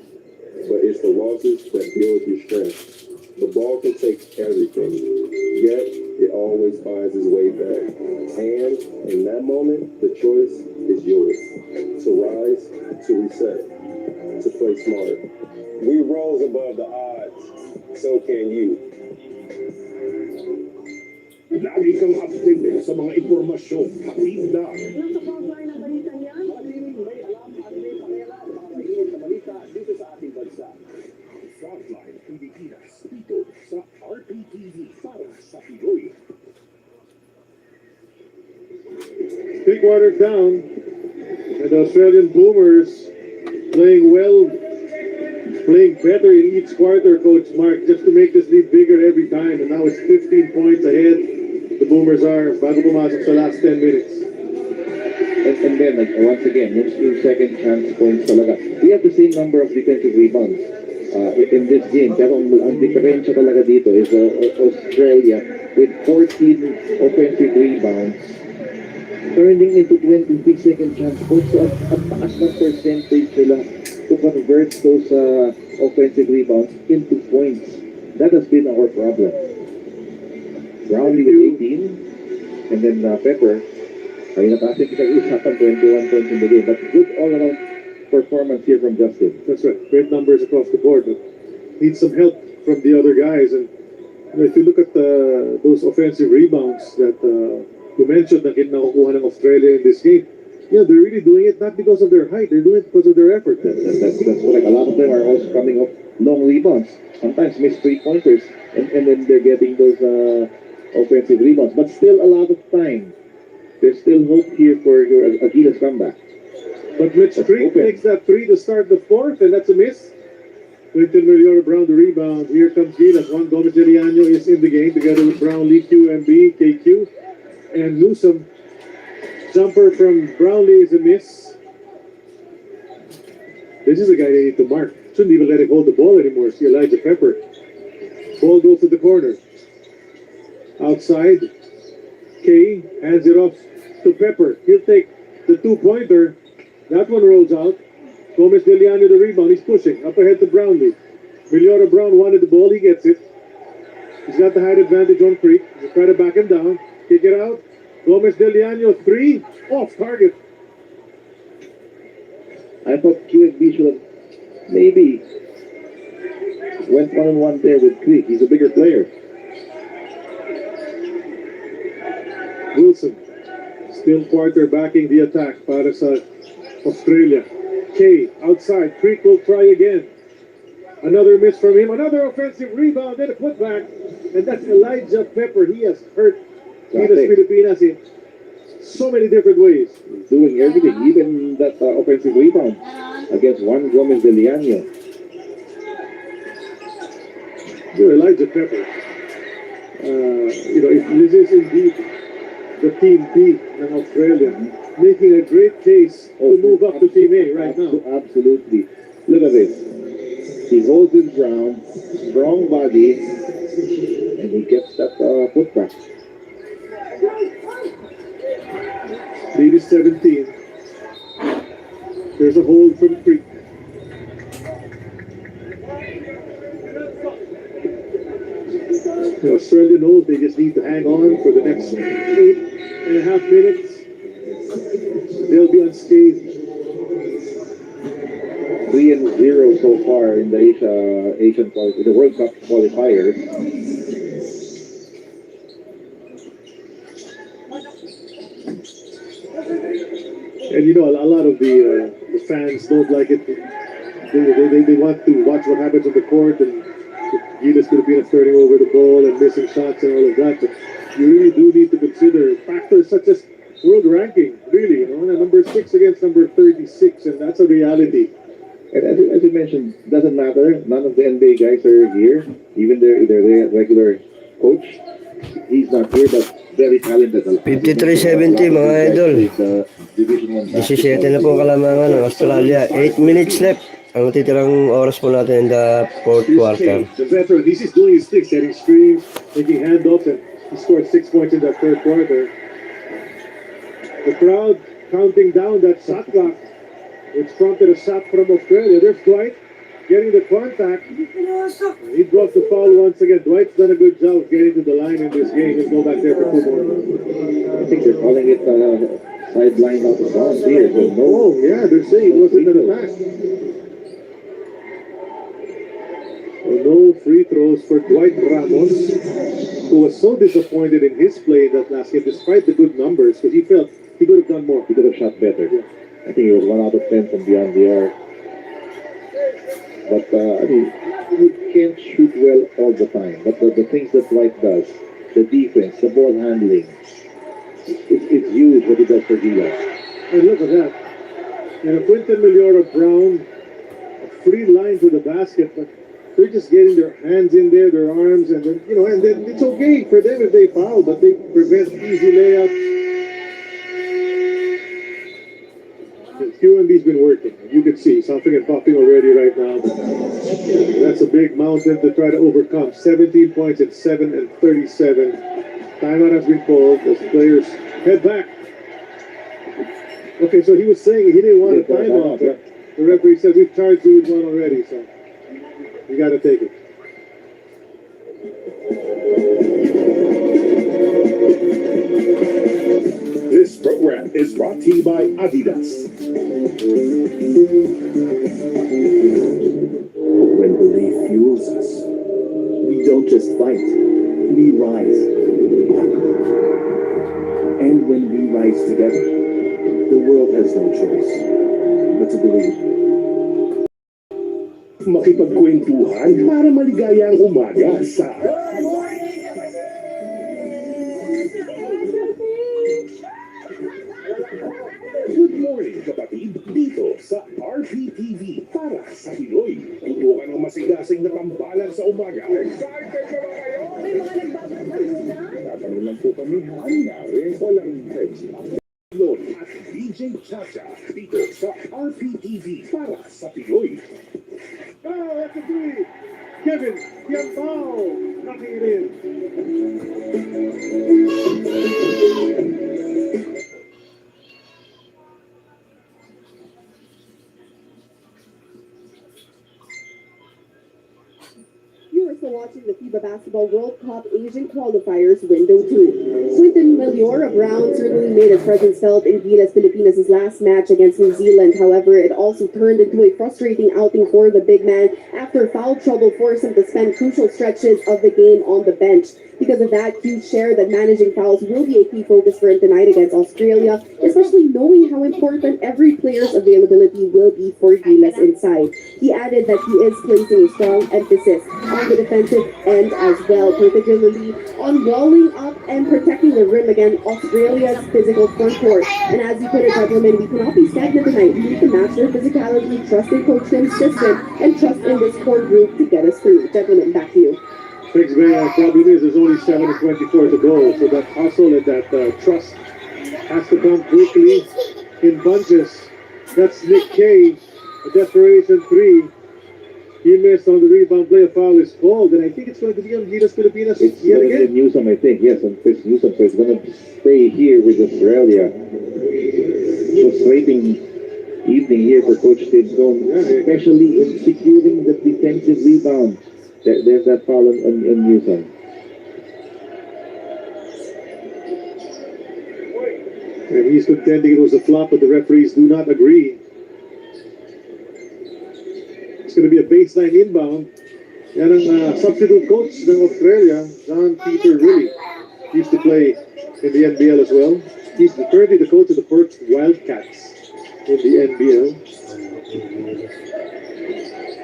but it's the losses that build your strength. The ball can take everything, yet it always finds its way back. And in that moment, the choice is yours. To rise, to reset, to play smart. We rose above the odds. So can you. Lagi kang updated sa mga impormasyon. Hatid na. Nasa cover ng balita niya, Maliling may alam at may pakialam mga mainit na balita dito sa ating bansa. Frontline Pilipinas dito sa RPTV para sa Pinoy. 3 quarters down. And the Australian Boomers playing well, playing better in each quarter, Coach Mark, just to make this lead bigger every time. And now it's 15 points ahead. The Boomers are bago pumasok sa last 10 minutes. And then, once again, yung second chance points talaga. We have the same number of defensive rebounds in this game. Pero ang diferensya talaga dito is Australia with 14 offensive rebounds turning into 23 second chance points. So at taas ng percentage nila to convert those offensive rebounds into points. That has been our problem. Brownlee with 18, and then Pepper, ay nakasin kita-usapan 21 points in the game, but good all-around performance here from Justin. That's right. Great numbers across the board, but needs some help from the other guys. And if you look at those offensive rebounds that you mentioned na nakukuha ng Australia in this game, yeah, they're really doing it not because of their height, they're doing it because of their effort. That's correct. A lot of them are also coming off long rebounds. Sometimes miss 3-pointers, and then they're getting those offensive rebounds. But still a lot of time there's still hope here for your Gilas comeback. But Mitch Creek makes that three to start the fourth, and that's a miss. Quinton Meliora Brown the rebound. Here comes Gilas. Juan Gomez Deliano is in the game together with Brownlee, QMB, KQ, and Newsom. Jumper from Brownlee is a miss. This is a guy they need to mark. Shouldn't even let him hold the ball anymore. See Elijah Pepper. Ball goes to the corner. Outside. K hands it off to Pepper. He'll take the two-pointer. That one rolls out. Gomez Deliano the rebound. He's pushing. Up ahead to Brownlee. Meliora Brown wanted the ball. He gets it. He's got the height advantage on Creek. He'll try to back him down. Kick it out. Gomez Deliano, three. Off target. I thought QSB should have maybe went one-on-one there with Creek. He's a bigger player. Wilson. Still quarterbacking the attack para sa Australia. K outside. Creek will try again. Another miss from him. Another offensive rebound. Then a putback. And that's Elijah Pepper. He has hurt Gilas Pilipinas in so many different ways. He's doing everything, even that offensive rebound against Juan Gomez Deliano. Elijah Pepper. If this is indeed the team B in Australia, making a great case to move up to team A right now. Absolutely. Look at this. He holds his ground, strong body, and he gets that putback. Lead is 17. There's a hold from Creek. Australia knows they just need to hang on for the next 8.5 minutes. They'll be unscathed. 3-0 so far in the the World Cup qualifiers. And a lot of the fans don't like it. They want to watch what happens on the court, and Gilas Pilipinas turning over the ball and missing shots and all of that. But you really do need to consider factors such as world ranking, really. Number 6 against number 36, and that's a reality. And as you mentioned, doesn't matter. None of the NBA guys are here. Even their regular coach, he's not here, but very talented. 53-70 mga idol. 17 na po kalamangan ng Australia. 8 minutes left. Ang titirang oras po natin in the fourth quarter. The veteran, he's just doing his thing, setting screens, making handoffs, and he scored 6 points in that third quarter. The crowd counting down that shot clock, which prompted a shot from Australia. There's Dwight getting the contact. He dropped the foul once again. Dwight's done a good job of getting to the line in this game. He'll go back there for 2 more. I think they're calling it sideline out of bounds here. So Oh, yeah, they're saying it wasn't an attack. Well, no free throws for Dwight Ramos, who was so disappointed in his play in that last game, despite the good numbers, because he felt he could have done more. He could have shot better. Yeah. I think it was 1 out of 10 from beyond the arc. But, you can't shoot well all the time. But the things that Dwight does, the defense, the ball handling, it's huge what he does for Gilas. And look at that. And Quinton Meliora Brown, a free line to the basket, but they're just getting their hands in there, their arms, and then, and then it's okay for them if they foul, but they prevent easy layups. QMB's been working. You can see something and popping already right now. That's a big mountain to try to overcome. 17 points at 7 and 37. Timeout has been called as players head back. Okay, so he was saying he didn't want a timeout. The referee said we've charged you with one already, so you got to take it. This program is brought to you by Adidas. When belief fuels us, we don't just fight, we rise. And when we rise together, the world has no choice but to believe. Makipagkwentuhan para maligaya ang umaga sa RPTV para sa Pinoy. Tutukan ng masigasig na tambalan sa umaga. Excited na ba kayo? May mga nagbabagunan. Tatanong lang po kami, hanggang walang text. At DJ Chacha dito sa RPTV para sa Pinoy. Oh, that's a three. Kevin, Yambao, knocking it in. You are still watching the FIBA Basketball World Cup Asian Qualifiers Window 2. Quinton Meliora Brown certainly made his presence felt in Gilas, Pilipinas' last match against New Zealand. However, it also turned into a frustrating outing for the big man after foul trouble forced him to spend crucial stretches of the game on the bench. Because of that, Hughes shared that managing fouls will be a key focus for him tonight against Australia, especially knowing how important every player's availability will be for Gilas inside. He added that he is placing a strong emphasis on the defensive end as well, particularly on walling up and protecting the rim against Australia's physical front court. And as he put it, gentlemen, we cannot be stagnant tonight. We need to match their physicality, trust in Coach Tim's system, and trust in this core group to get us through. Gentlemen, back to you. Thanks, man. Problem is there's only 7:24 to go, so that hustle and that trust has to come quickly in bunches. That's Nick Kay, a desperation three. He missed on the rebound play. A foul is called, and I think it's going to be on Gilas, Pilipinas It's yet going to again. be Newsom, I think. Yes, on Chris Newsom. So it's going to stay here with Australia. Frustrating evening here for Coach Tim Stone, especially in securing the defensive rebound. There's that foul on Newsom. And he's contending it was a flop, but the referees do not agree. It's going to be a baseline inbound. Yan ang substitute coach ng Australia, John Peter Riley. He used to play in the NBL as well. He's currently the coach of the Perth Wildcats in the NBL.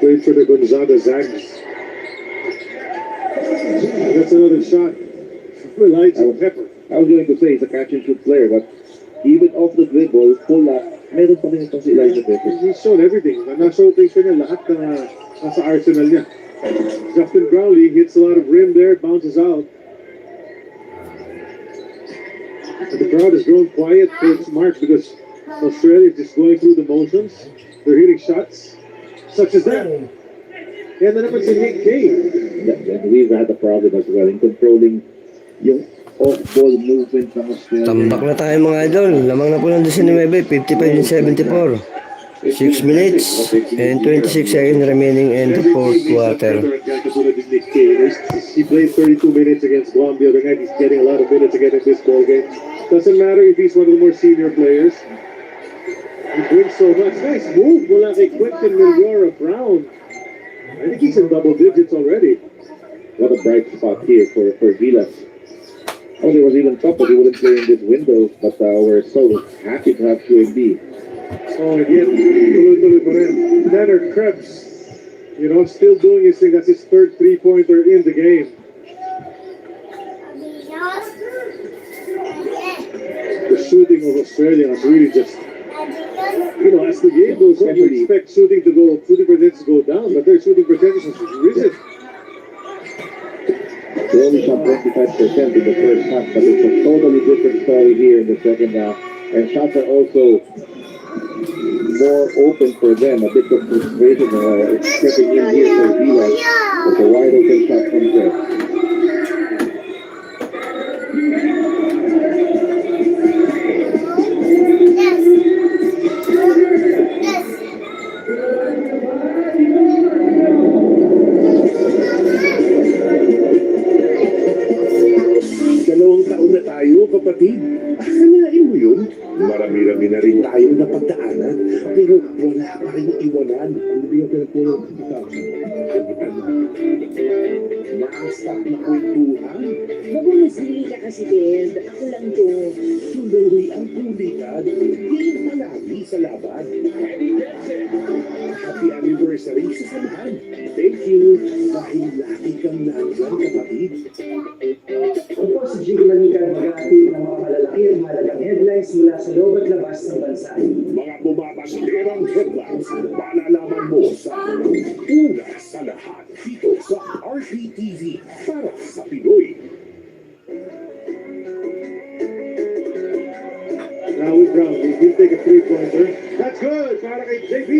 Played for the Gonzaga Zags. And that's another shot. Elijah Pepper. I was going to say he's a catch and shoot player, but even off the dribble, pull up, meron pa rin itong si Elijah Pepper. He's shown everything. Na-showcase niya lahat ng nasa arsenal niya. Justin Brownlee hits a lot of rim there, bounces out. And the crowd has grown quiet for its marks because Australia is just going through the motions. They're hitting shots such as that. And then naman si Nick Kay. And we've had a problem as well in controlling yung off-ball movement ng Australia. Tambak na tayo mga idol. Lamang na po ng 19, 55-74. 6 minutes and 26 seconds remaining in the fourth quarter. He played 32 minutes against Guam the other night. He's getting a lot of minutes again in this ball game. Doesn't matter if he's one of the more senior players. He brings so much. Nice move mula kay Quinton Meliora Brown. I think he's in double digits already. What a bright spot here for Gilas. Oh, there was even thought that he wouldn't play in this window, but we're so happy to have QMB. Oh, again, tuloy-tuloy pa rin. Leonard Krebs, still doing his thing. That's his third three-pointer in the game. The shooting of Australia is really just, as the game goes on, you expect shooting percentages to go down, but their shooting percentage has risen. They only shot 25% in the first half, but it's a totally different story here in the second half. And shots are also more open for them. A bit of frustration stepping in here for Gilas. It's a wide open shot from there. Dalawang taon na tayo, kapatid. Akalain mo yun? Marami-rami na rin tayo napagdaanan. Pero wala pa rin iwanan. Nakastap na kwentuhan. Magumusili ka kasi, Deb. Ako lang to. Tuloy ang kulitan. Di palagi sa laban. Happy anniversary sa samahan. Thank you dahil lagi kang nandyan, kapatid. Ako si Gilas mag-aati ng mga malalaki at mahalagang headlines mula sa loob at labas ng bansa. Mga bumabanderang headlines, malalaman mo sa una sa lahat dito sa RPTV para sa Pinoy. Now with Brownlee, he'll take a three-pointer. That's good! Para kay JP!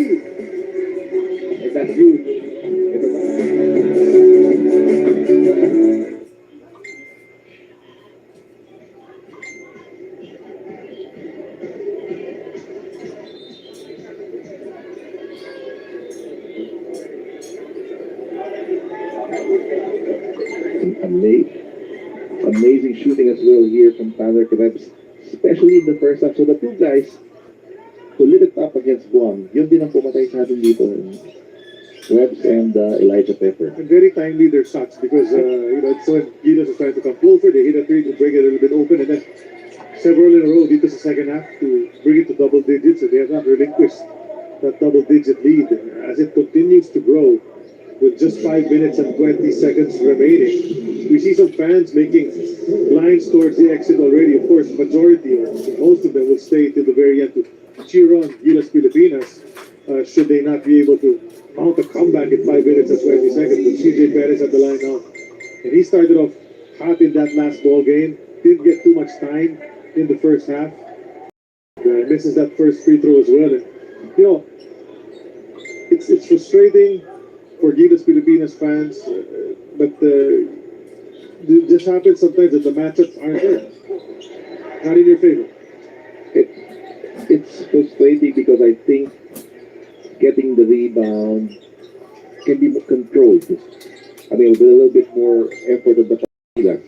That's huge. Amazing shooting as well here from Tyler Krebs, especially in the first half. So the two guys who lit it up against Guam, yun din ang pumatay sa atin dito. Krebs and Elijah Pepper. And very timely their shots because, so when Gilas was trying to come closer, they hit a three to break it a little bit open, and then several in a row dito sa second half to bring it to double digits, and they have not relinquished that double-digit lead as it continues to grow with just 5 minutes and 20 seconds remaining. We see some fans making lines towards the exit already. Of course, majority or most of them will stay till the very end to cheer on Gilas Pilipinas should they not be able to mount a comeback in 5 minutes and 20 seconds. But CJ Perez at the line now. And he started off hot in that last ball game. Didn't get too much time in the first half. Misses that first free throw as well. And, it's frustrating for Gilas Pilipinas fans, but it just happens sometimes that the matchups aren't there. Not in your favor. It's frustrating because I think getting the rebound can be controlled. I mean, with a little bit more effort on the Gilas.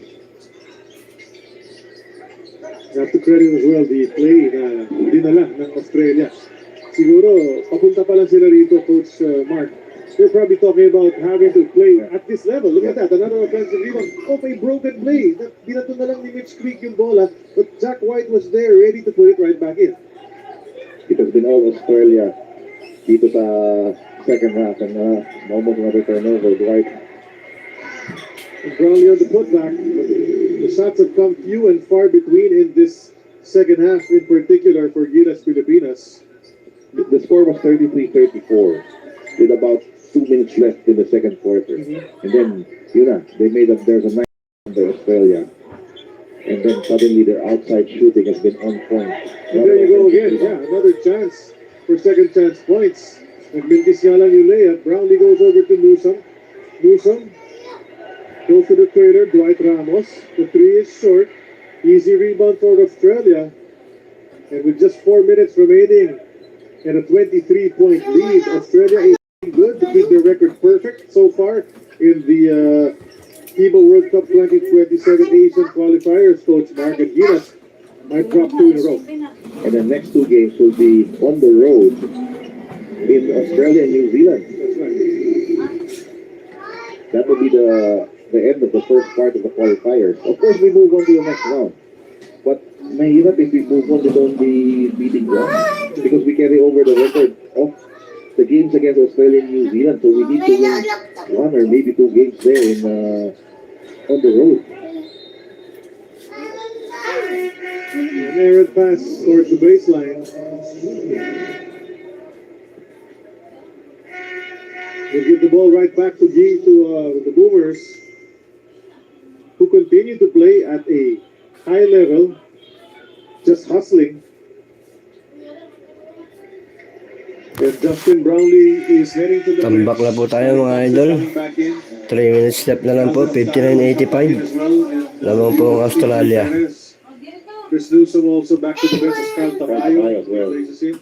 You have to credit as well the play na dinala ng Australia. Siguro, papunta pa lang sila rito, Coach Mark. They're probably talking about having to play at this level. Look at that, another offensive rebound. Off a broken play. Binato na lang ni Mitch Creek yung bola, but Jack White was there ready to put it right back in. It has been all Australia dito sa second half and almost another turnover. Dwight. And Brownlee on the putback. The shots have come few and far between in this second half, in particular for Gilas Pilipinas. The score was 33-34 with about 2 minutes left in the second quarter. And then, they made up, there's a 9 by Australia. And then suddenly their outside shooting has been on point. And there you go again, another chance for second chance points. Nagmintis nga lang yung layup. Brownlee goes over to Newsom. Newsom goes to the trailer, Dwight Ramos. The three is short. Easy rebound for Australia. And with just 4 minutes remaining and a 23-point lead, Australia is good to keep their record perfect so far in the FIBA World Cup 2027 Asian qualifiers. Coach Mark and Gilas might drop 2 in a row. And the next 2 games will be on the road in Australia and New Zealand. That's right. That will be the end of the first part of the qualifiers. Of course, we move on to the next round. But mahirap if we move on to only beating ground because we carry over the record of the games against Australia and New Zealand. So we need to win 1 or maybe 2 games there in on the road. An errant pass towards the baseline. We'll give the ball right back to the Boomers, who continue to play at a high level, just hustling. And Justin Brownlee is heading to the Tambak na po tayo mga idol. 3 minutes left na lang po. 59-85. Lamang po ang Australia. Chris Newsom also back to the bench as Carl Tapayo places in.